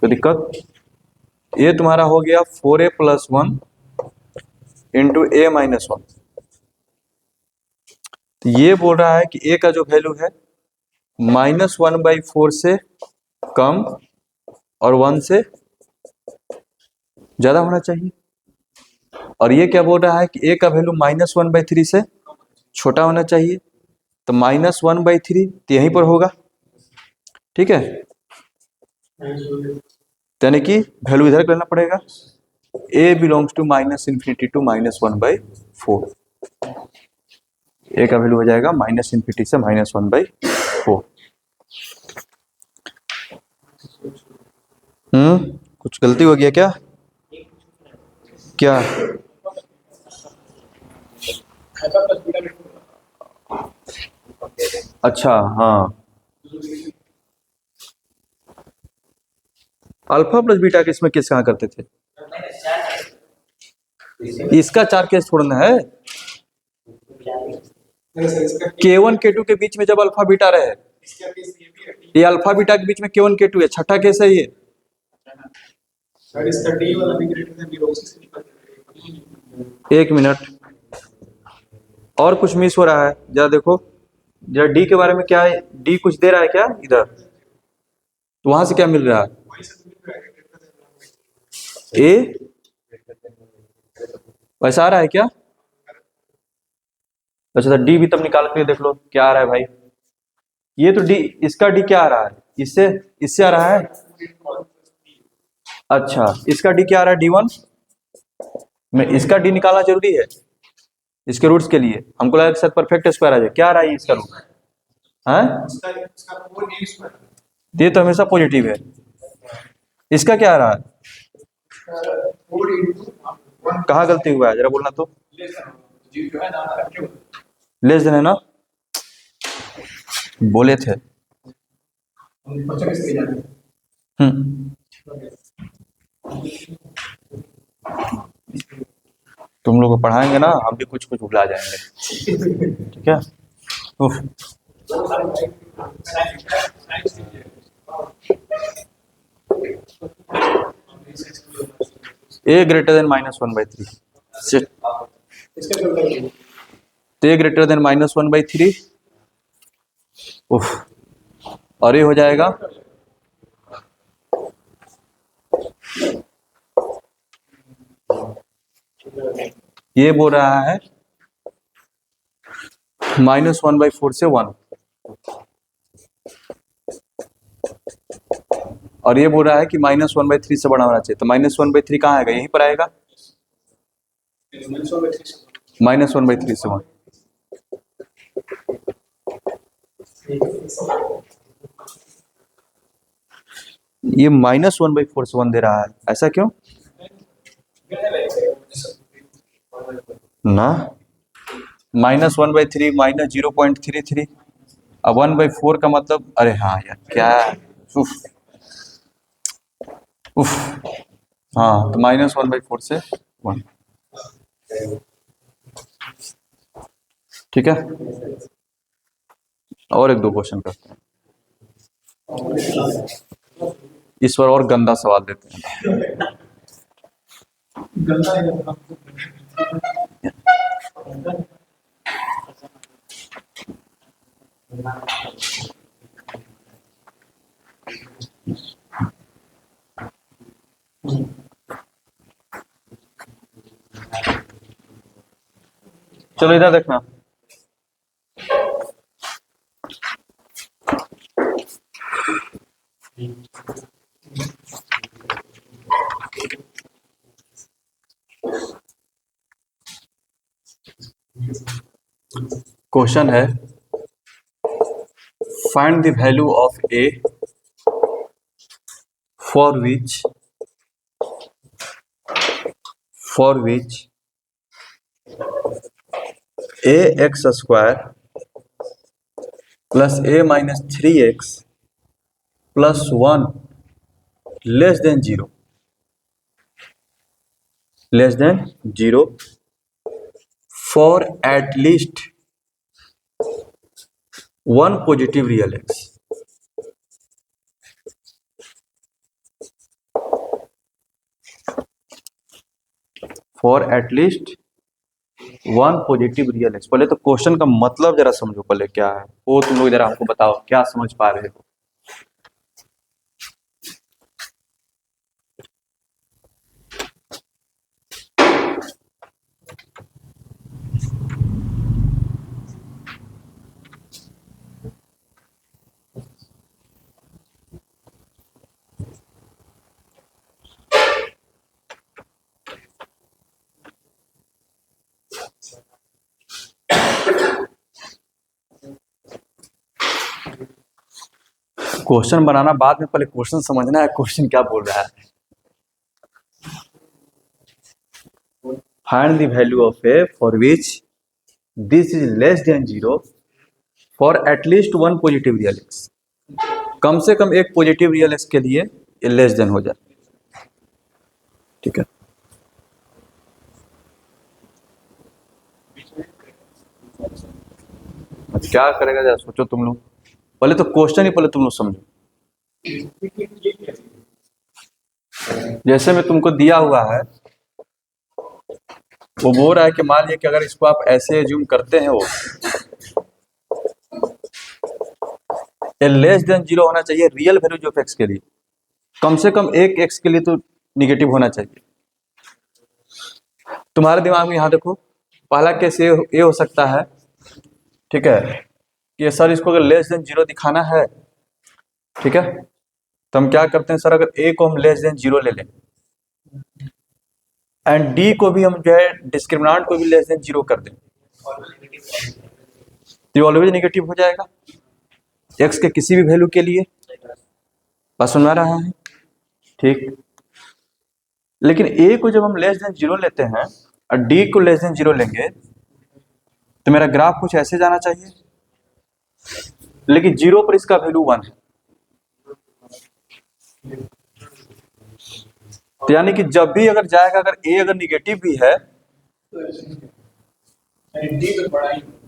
कोई दिक्कत? ये तुम्हारा हो गया 4a plus 1 into a minus 1। तो ये बोल रहा है कि a का जो वैल्यू है -1/4 से कम और 1 से ज्यादा होना चाहिए, और ये क्या बोल रहा है कि a का वैल्यू -1/3 से छोटा होना चाहिए, तो -1/3 तो यहीं पर होगा, ठीक है, यानी कि वैल्यू इधर करना पड़ेगा, a belongs to -∞ to -1/4, a का वैल्यू हो जाएगा -∞ से -1/4। कुछ गलती हो गया क्या? क्या? अच्छा, हाँ, अल्फा प्लस बीटा के इसमें केस कहाँ करते थे? इसका 4 केस छोड़ना है, K1 K2 के बीच में जब अल्फा बीटा रहे, ये अल्फा बीटा के बीच में K1 K2 है, छठा केस है ये। एक मिनट, और कुछ मिस हो रहा है, जरा देखो, जरा डी के बारे में क्या है, डी कुछ दे रहा है क्या इधर, तो वहां से क्या मिल रहा है, ए वैसा आ रहा है क्या? अच्छा, डी भी तब निकाल के देख लो क्या आ रहा है भाई, ये तो डी, इसका डी क्या आ रहा है इससे इससे आ रहा है। अच्छा, इसका डी क्या आ रहा है, D1 में, इसका डी निकालना जरूरी है इसके रूट्स के लिए। हमको लगा कि सर परफेक्ट स्क्वायर आ जाए, क्या आ रहा है इसका रूट है, ये तो हमेशा पॉजिटिव है। इसका क्या आ रहा है, कहाँ गलती हुआ है जरा बोलना तो, लेस देन है ना, बोले थे। तुम लोग को पढ़ाएंगे ना, हम भी कुछ कुछ भुला जाएंगे, ठीक है। उफ। ए ग्रेटर देन -1/3, ए ग्रेटर देन -1/3, उफ, और ये हो जाएगा ये बोल रहा है -1/4 से 1, और ये बोल रहा है कि -1/3 से बड़ा होना चाहिए, तो -1/3 कहाँ आएगा, यहीं पर आएगा, -1/3 से 1। ये -1/4 से 1 दे रहा है, ऐसा क्यों ना, -1/3 -0.33, अब 1/4 का मतलब, अरे हाँ यार क्या, उफ उफ, हाँ तो -1/4 से 1, ठीक है। और एक दो क्वेश्चन करते हैं, इस पर और गंदा सवाल देते हैं। चलो इधर देखना, क्वेश्चन है find the value of a for which ax² + a-3x + 1 less than 0 for at least one positive real x. For at least one positive real x. पहले तो क्वेश्चन का मतलब जरा समझो पहले क्या है, वो तुम लोग जरा हमको बताओ क्या समझ पा रहे हो। क्वेश्चन बनाना बाद में, पहले क्वेश्चन समझना है, क्वेश्चन क्या बोल रहा है। Find the value of a for which this is less than 0 for at least one positive real x. कम से कम एक पॉजिटिव रियल एक्स के लिए ये लेस देन हो जाए, ठीक है। क्या करेगा जरा सोचो तुम लोग, पहले तो क्वेश्चन ही पहले तुम लोग समझो। जैसे मैं तुमको दिया हुआ है, वो बोल रहा है कि मान लिया कि अगर इसको आप ऐसे एज्यूम करते हैं, वो लेस देन 0 होना चाहिए रियल वैल्यूज ऑफ एक्स के लिए, कम से कम एक एक्स के लिए तो निगेटिव होना चाहिए। तुम्हारे दिमाग में यहाँ देखो, पहला केस ये हो सकता है, ठीक है, कि सर इसको अगर लेस देन 0 दिखाना है ठीक है, तो हम क्या करते हैं सर, अगर ए को हम लेस देन 0 ले लें एंड डी को भी हम जो है डिस्क्रिमिनांट को भी लेस देन 0 कर दें, तो ये ऑलवेज नेगेटिव हो जाएगा एक्स के किसी भी वैल्यू के लिए। बात समझ में आ रहा है? ठीक। लेकिन ए को जब हम लेस देन 0 लेते हैं और डी को लेस देन 0 लेंगे तो मेरा ग्राफ कुछ ऐसे जाना चाहिए, लेकिन 0 पर इसका वैल्यू 1 है, तो यानी कि जब भी अगर जाएगा, अगर ए अगर निगेटिव भी है,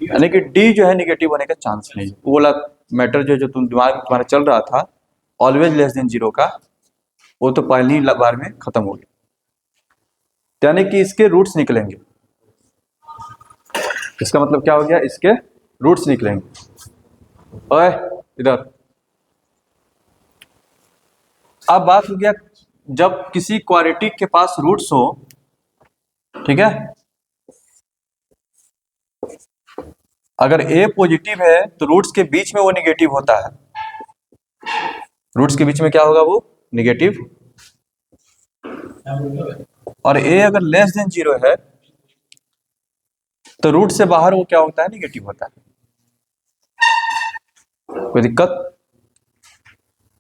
यानी कि डी जो है निगेटिव होने का चांस नहीं है। वो वाला मैटर जो तुम दिमाग में तुम्हारा चल रहा था ऑलवेज लेस देन 0 का, वो तो पहली बार में खत्म हो गया, यानी कि इसके रूट्स निकलेंगे। इसका मतलब क्या हो गया, इसके रूट्स निकलेंगे। ओए इधर, अब बात हो गया जब किसी क्वाड्रेटिक के पास रूट्स हो, ठीक है, अगर ए पॉजिटिव है तो रूट्स के बीच में वो निगेटिव होता है, रूट्स के बीच में क्या होगा, वो निगेटिव। और ए अगर लेस देन 0 है तो रूट से बाहर वो क्या होता है, निगेटिव होता है। कोई दिक्कत?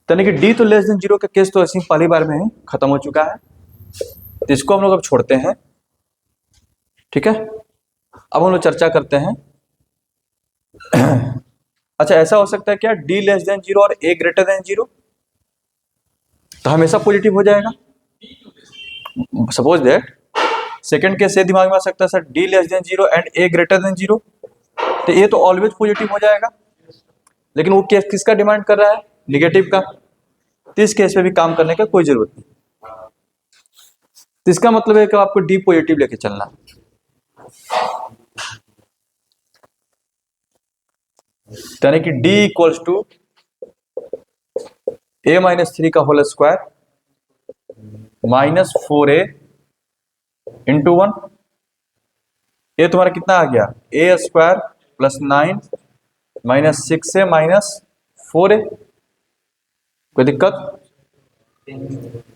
यानी कि डी तो लेस देन 0 का केस तो ऐसे ही पहली बार में ही खत्म हो चुका है, तो इसको हम लोग अब छोड़ते हैं। ठीक है, अब हम लोग चर्चा करते हैं। अच्छा, ऐसा हो सकता है क्या डी लेस देन 0 और ए ग्रेटर देन 0, तो हमेशा पॉजिटिव हो जाएगा। सपोज दैट सेकंड केस से दिमाग में आ सकता है sir, D less than 0 and A greater than 0, तो ए तो ऑलवेज पॉजिटिव हो जाएगा, लेकिन वो केस किसका डिमांड कर रहा है, निगेटिव का, तो इस केस में भी काम करने का कोई जरूरत नहीं। तो इसका मतलब है कि आपको डी पॉजिटिव लेके चलना है। यानी कि D equals to a minus 3 का whole square minus 4a into 1। ये तुम्हारा कितना आ गया, a square plus 9 minus 6a minus 4a। कोई दिक्कत?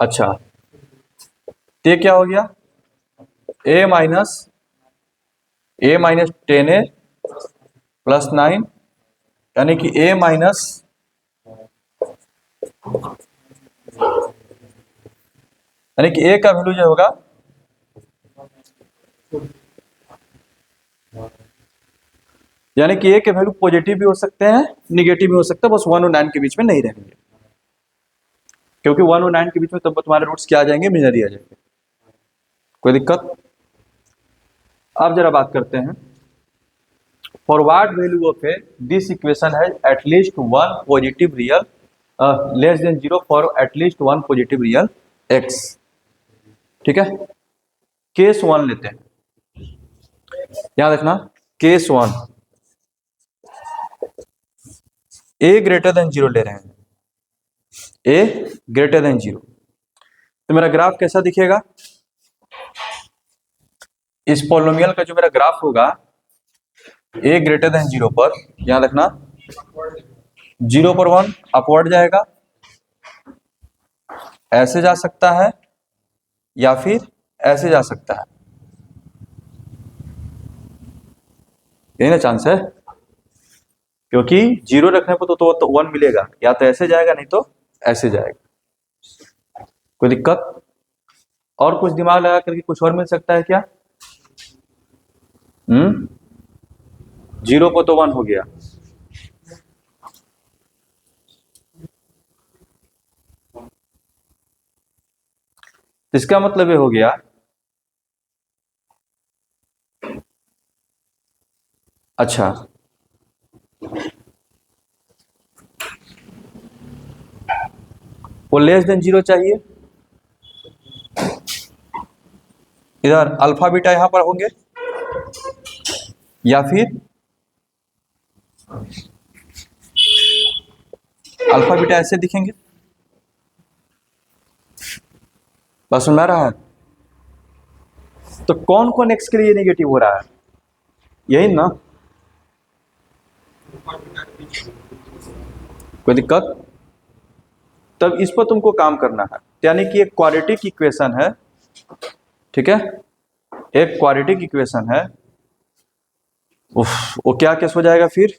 अच्छा, तो ये क्या हो गया, a माइनस 10a प्लस 9, यानी कि a माइनस यानी कि a का वैल्यू जो होगा, यानी कि a के वैल्यू पॉजिटिव भी हो सकते हैं, निगेटिव भी हो सकता है, बस 1 और 9 के बीच में नहीं रहेंगे, क्योंकि 1 और 9 के बीच में तब तुम्हारे रूट्स क्या आ जाएंगे, इमेजिनरी आ जाएंगे। कोई दिक्कत? अब जरा बात करते हैं, for what value of a this equation है at least 1 positive real less than 0 for at least 1 positive real x। ठीक है, केस 1 लेते हैं, याद रखना, केस 1 a ग्रेटर देन 0 ले रहे हैं, a ग्रेटर देन 0, तो मेरा ग्राफ कैसा दिखेगा, इस पॉलिनोमियल का जो मेरा ग्राफ होगा a ग्रेटर देन 0 पर, याद रखना 0 पर 1 अपवर्ड जाएगा, ऐसे जा सकता है या फिर ऐसे जा सकता है, यही ना चांस है, क्योंकि 0 रखने पर तो 1 मिलेगा, या तो ऐसे जाएगा नहीं तो ऐसे जाएगा। कोई दिक्कत? और कुछ दिमाग लगा करके कुछ और मिल सकता है क्या? 0 को तो 1 हो गया, इसका मतलब ये हो गया, अच्छा वो लेस देन 0 चाहिए, इधर अल्फा बीटा यहां पर होंगे, या फिर अल्फा बीटा ऐसे दिखेंगे। बस सुन रहा है? तो कौन कौन एक्स के लिए नेगेटिव हो रहा है, यही ना? कोई दिक्कत? तब इस पर तुमको काम करना है। यानी कि एक क्वाड्रेटिक इक्वेशन है, ठीक है, एक क्वाड्रेटिक इक्वेशन है। उफ, वो क्या केस हो जाएगा फिर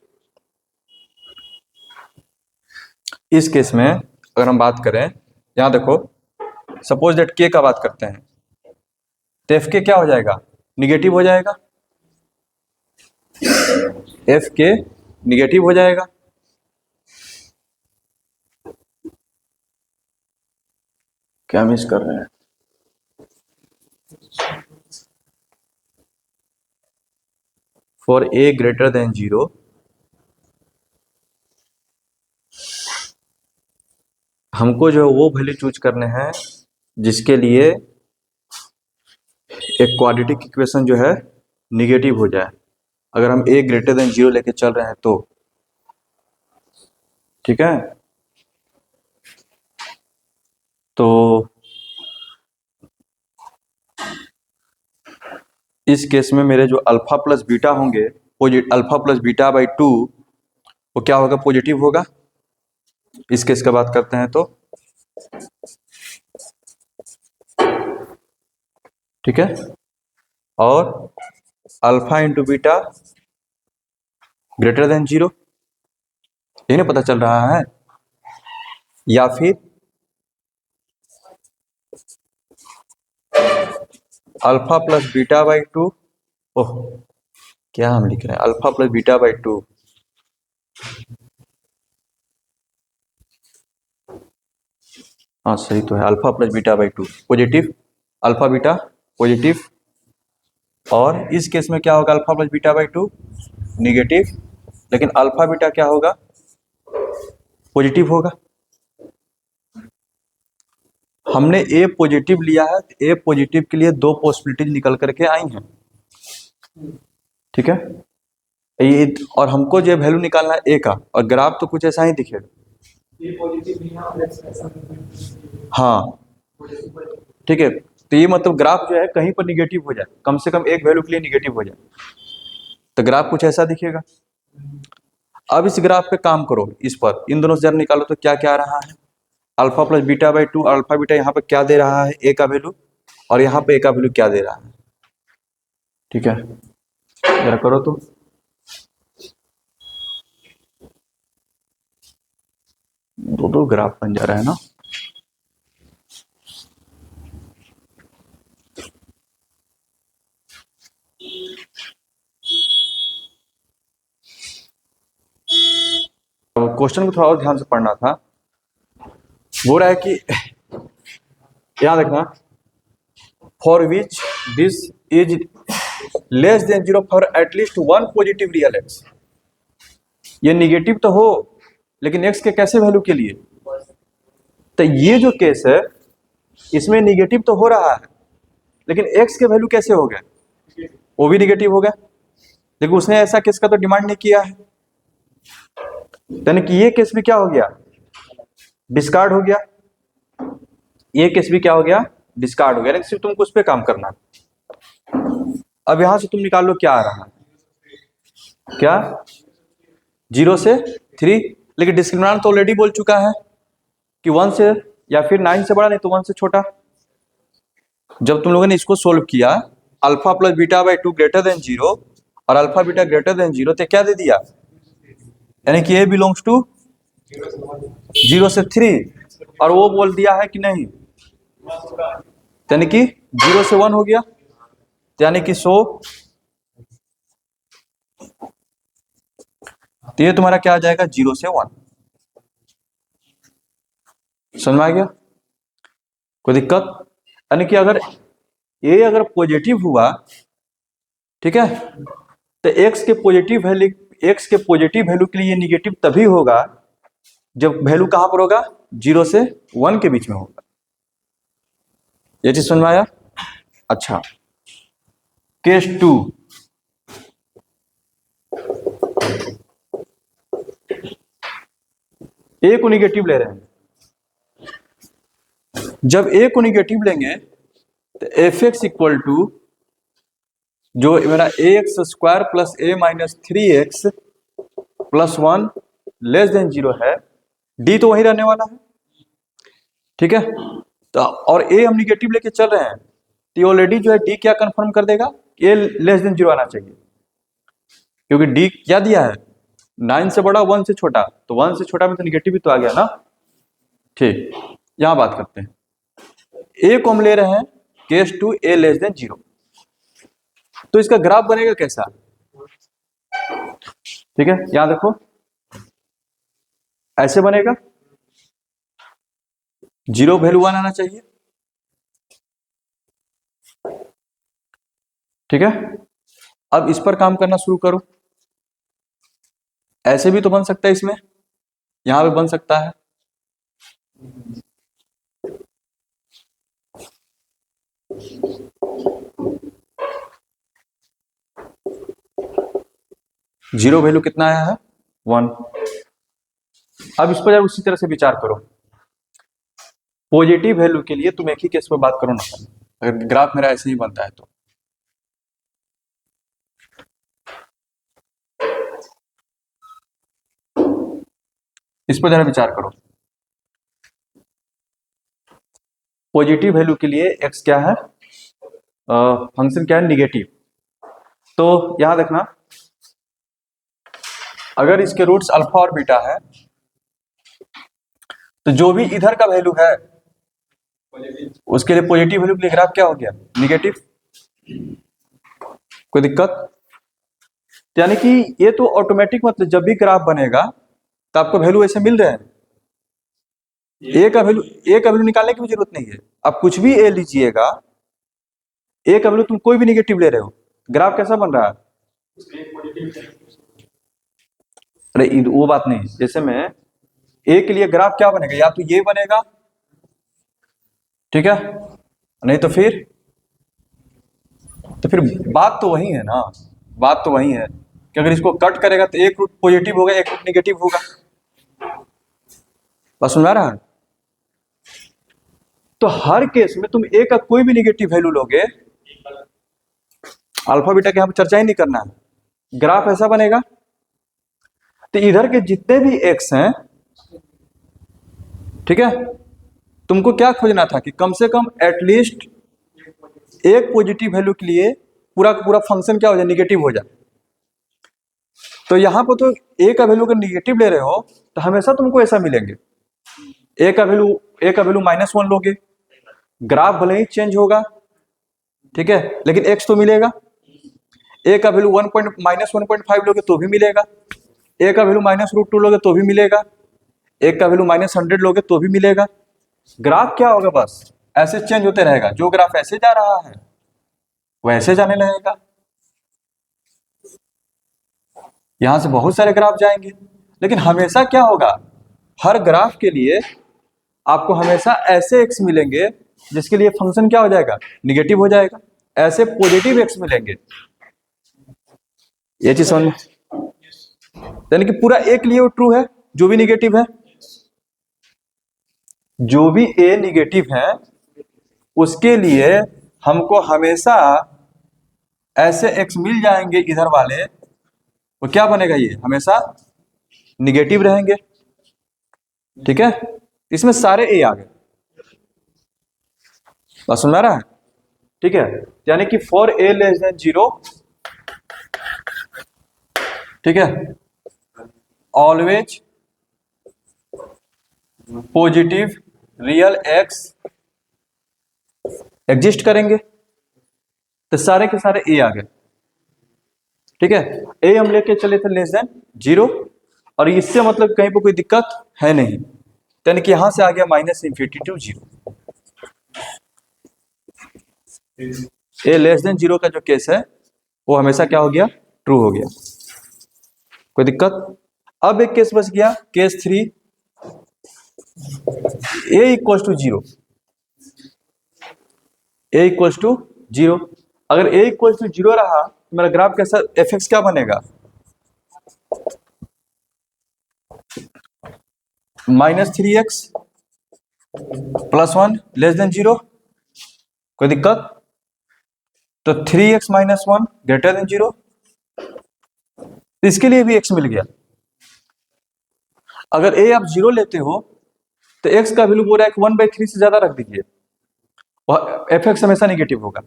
इस केस में? अगर हम बात करें, यहां देखो, सपोज दैट के का बात करते हैं, तो एफ के क्या हो जाएगा? निगेटिव हो जाएगा। एफ के निगेटिव हो जाएगा। क्या मिस कर रहे हैं? फॉर ए ग्रेटर देन 0, हमको जो है वो वैल्यू चूज करने हैं जिसके लिए एक क्वाड्रेटिक इक्वेशन जो है निगेटिव हो जाए। अगर हम ए ग्रेटर देन 0 लेके चल रहे हैं तो, ठीक है। तो इस केस में मेरे जो अल्फा प्लस बीटा होंगे, अल्फा प्लस बीटा बाई 2, वो क्या होगा? पॉजिटिव होगा। इस केस का बात करते हैं तो, ठीक है। और alpha into beta greater than 0, ये नहीं पता चल रहा है? या फिर अल्फा प्लस बीटा बाई 2, ओह क्या हम लिख रहे हैं, अल्फा प्लस बीटा बाई 2, हाँ सही तो है, alpha plus beta by 2 positive, alpha beta positive. और इस केस में क्या होगा? Alpha plus beta by 2 negative, लेकिन अल्फा बीटा क्या होगा? पॉजिटिव होगा। हमने ए पॉजिटिव लिया है, ए पॉजिटिव के लिए दो पॉसिबिलिटीज निकल करके आई हैं, ठीक है। ये और हमको जो वैल्यू निकालना है ए का, और ग्राफ तो कुछ ऐसा ही दिखेगा। हाँ ठीक है, तो ये मतलब ग्राफ जो है कहीं पर निगेटिव हो जाए, कम से कम एक वैल्यू के लिए निगेटिव हो जाए, तो ग्राफ कुछ ऐसा दिखेगा। अब इस ग्राफ पे काम करो, इस पर इन दोनों से जरा निकालो तो क्या क्या आ रहा है? Alpha plus beta by 2, alpha beta यहाँ पे क्या दे रहा है? ए का वैल्यू, और यहाँ पे ए का वैल्यू क्या दे रहा है? ठीक है, जरा करो तो। दो ग्राफ बन जा रहा है ना। क्वेश्चन को थोड़ा और ध्यान से पढ़ना था। वो रहा है कि यहां देखना, for which this is less than 0 for at least one positive real x. ये निगेटिव तो हो, लेकिन एक्स के कैसे वैल्यू के लिए? तो ये जो केस है इसमें निगेटिव तो हो रहा है, लेकिन एक्स के वैल्यू कैसे हो गए? वो भी निगेटिव हो गया, लेकिन उसने ऐसा केस का तो डिमांड नहीं किया है, यानी कि ये केस भी क्या हो गया? डिस्कार्ड हो गया। ये केस भी क्या हो गया? डिस्कार्ड हो गया, लेकिन सिर्फ तुमको उस पर काम करना। अब यहां से तुम निकाल लो क्या आ रहा है, क्या 0 से 3, लेकिन डिस्क्रिमिनेंट तो ऑलरेडी बोल चुका है कि 1 से या फिर 9 से बड़ा, नहीं तो 1 से छोटा। जब तुम लोगों ने इसको सोल्व किया, alpha plus beta by 2 greater than 0 और अल्फा बीटा ग्रेटर देन 0, तो क्या दे दिया? यानी कि ए बिलोंग्स टू 0 से 3, और वो बोल दिया है कि नहीं, यानी कि 0 से 1 हो गया, यानी कि 100। तो ये तुम्हारा क्या आ जाएगा? 0 से 1। समझ में आ गया? कोई दिक्कत? यानी कि अगर ए अगर पॉजिटिव हुआ, ठीक है, तो एक्स के पॉजिटिव वैल्यू, एक्स के पॉजिटिव वैल्यू के लिए निगेटिव तभी होगा जब वैल्यू कहां पर होगा? 0 से 1 के बीच में होगा। ये चीज समझ में आया? अच्छा, केस 2, ए को निगेटिव ले रहे हैं। जब ए को निगेटिव लेंगे तो एफ एक्स इक्वल टू जो मेरा a x square plus a minus 3x plus 1 less than 0 है, डी तो वही रहने वाला है, ठीक है। तो और ए हम निगेटिव लेके चल रहे हैं, तो ऑलरेडी जो है डी क्या कंफर्म कर देगा, ए लेस देन 0 आना चाहिए, क्योंकि डी क्या दिया है 9 से बड़ा 1 से छोटा, तो 1 से छोटा में तो निगेटिव ही तो आ गया ना। ठीक, यहां बात करते हैं। ए को हम ले रहे हैं case two a less than 0, तो इसका ग्राफ बनेगा कैसा, ठीक है, यहां देखो ऐसे बनेगा, 0 वैल्यू 1 आना चाहिए, ठीक है। अब इस पर काम करना शुरू करो, ऐसे भी तो बन सकता है, इसमें यहां पे बन सकता है, जीरो वैल्यू कितना आया है 1। अब इस पर उसी तरह से विचार करो, पॉजिटिव वैल्यू के लिए तुम एक ही केस पर बात करो ना, अगर ग्राफ मेरा ऐसे ही बनता है तो इस पर जरा विचार करो। पॉजिटिव वैल्यू के लिए एक्स क्या है, फंक्शन क्या है निगेटिव, तो यहां देखना अगर इसके रूट्स अल्फा और बीटा है, तो जो भी इधर का वैल्यू है उसके लिए पॉजिटिव वैल्यू के लिए ग्राफ क्या हो गया निगेटिव। कोई दिक्कत, यानी कि ये तो ऑटोमेटिक, मतलब जब भी ग्राफ बनेगा तो आपको वैल्यू ऐसे मिल रहे हैं, ए का वैल्यू निकालने की भी जरूरत नहीं है, आप कुछ भी ए लीजिएगा, ए का वैल्यू तुम कोई भी निगेटिव ले रहे हो, ग्राफ कैसा बन रहा है। अरे वो बात नहीं, जैसे में ए के लिए ग्राफ क्या बनेगा, या तो ये बनेगा, ठीक है, नहीं तो फिर बात तो वही है ना, बात तो वही है कि अगर इसको कट करेगा तो एक रूट पॉजिटिव होगा एक रूट निगेटिव होगा, बस सुना रहा है। तो हर केस में तुम ए का कोई भी निगेटिव वैल्यू लोगे, अल्फा बीटा के यहां पर चर्चा ही नहीं करना है, ग्राफ ऐसा बनेगा। तो इधर के जितने भी एक्स हैं, ठीक है, तुमको क्या खोजना था कि कम से कम एटलीस्ट एक पॉजिटिव वैल्यू के लिए पूरा का पूरा फंक्शन क्या हो जाए निगेटिव हो जाए। तो यहां पर तो ए का वैल्यू अगर निगेटिव ले रहे हो तो हमेशा तुमको ऐसा मिलेंगे, ए का वैल्यू -1 लोगे, ग्राफ भले ही चेंज होगा, ठीक है, लेकिन एक्स तो मिलेगा। ए का वैल्यू -1.5 लोगे तो भी मिलेगा, ए का वैल्यू -√2 लोगे तो भी मिलेगा, ए का वैल्यू -100 लोगे तो भी मिलेगा। ग्राफ क्या होगा, बस ऐसे चेंज होते रहेगा, जो ग्राफ ऐसे जा रहा है वैसे जाने लगेगा, यहां से बहुत सारे ग्राफ जाएंगे, लेकिन हमेशा क्या होगा, हर ग्राफ के लिए आपको हमेशा ऐसे एक्स मिलेंगे जिसके लिए फंक्शन क्या हो जाएगा निगेटिव हो जाएगा, ऐसे पॉजिटिव एक्स मिलेंगे, ये चीज समझ में, यानी कि पूरा ए के लिए वो ट्रू है, जो भी निगेटिव है, जो भी ए निगेटिव है उसके लिए हमको हमेशा ऐसे एक्स मिल जाएंगे इधर वाले, वो क्या बनेगा, ये हमेशा निगेटिव रहेंगे, ठीक है। इसमें सारे ए आ गए, बस सुन रहा है, ठीक है, यानी कि फॉर ए लेस देन 0, ठीक है, always positive real x exist करेंगे, तो सारे के सारे ए आ गए, ठीक है। ए हम लेके चले थे लेस देन 0, और इससे मतलब कहीं पर कोई दिक्कत है नहीं, यानी कि यहां से आ गया -∞ to 0, ए लेस देन 0 का जो केस है वो हमेशा क्या हो गया ट्रू हो गया, कोई दिक्कत। अब एक केस बच गया, case 3, a equal to 0, a equal to 0, अगर ए इक्वल टू 0 रहा तो मेरा ग्राफ कैसा, एफ एक्स क्या बनेगा -3x + 1 लेस देन 0, कोई दिक्कत। तो 3x - 1 ग्रेटर देन 0, इसके लिए भी x मिल गया। अगर a आप 0 लेते हो तो x का वैल्यू बोल रहा है कि 1/3 से ज्यादा रख दीजिए और f(x) हमेशा निगेटिव होगा।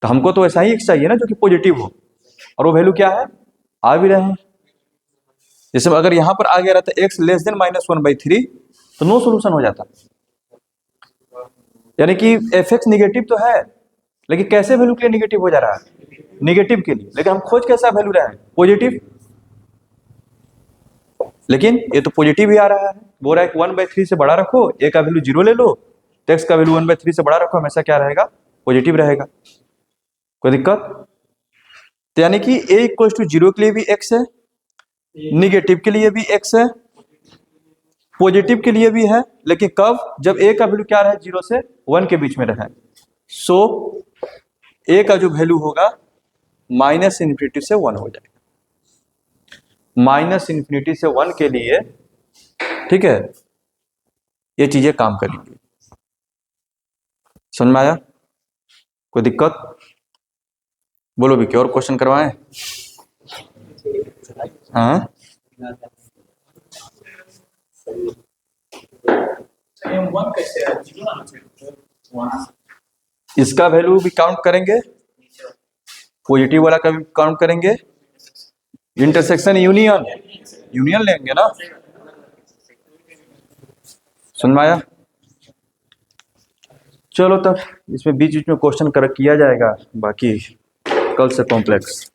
तो हमको तो ऐसा ही x चाहिए ना जो कि पॉजिटिव हो, और वो वैल्यू क्या है, आ भी रहे हैं। जैसे अगर यहां पर आ गया रहता x लेस देन -1/3 तो नो सोल्यूशन हो जाता। यानी कि f(x) निगेटिव तो है, लेकिन कैसे वैल्यू के लिए निगेटिव हो जा रहा है, निगेटिव के लिए, लेकिन हम खोज कैसा वैल्यू रहे हैं, पॉजिटिव। लेकिन ये तो पॉजिटिव ही आ रहा है, बोल रहा है कि 1/3 से बड़ा रखो, a का वैल्यू 0 ले लो, तो x का वैल्यू 1/3 से बड़ा रखो, हमेशा क्या रहेगा, पॉजिटिव रहेगा। कोई दिक्कत? तो यानी कि a = 0 के लिए भी x है, निगेटिव के लिए भी x है, पॉजिटिव के लिए भी है, लेकिन कब, जब a का वैल्यू क्या रहे, 0 से 1 के बीच में रहे। सो a का जो वैल्यू होगा -∞ से 1 हो जाएगा। -∞ से 1 के लिए, ठीक है, ये चीजें काम करेंगी। समझ में आया? कोई दिक्कत? बोलो भी, क्या और क्वेश्चन करवाएं? हाँ, इसका वैल्यू भी काउंट करेंगे, पॉजिटिव वाला का भी काउंट करेंगे, इंटरसेक्शन यूनियन लेंगे ना। समझ में आया? चलो तब इसमें बीच बीच में क्वेश्चन कर किया जाएगा, बाकी कल से कॉम्प्लेक्स।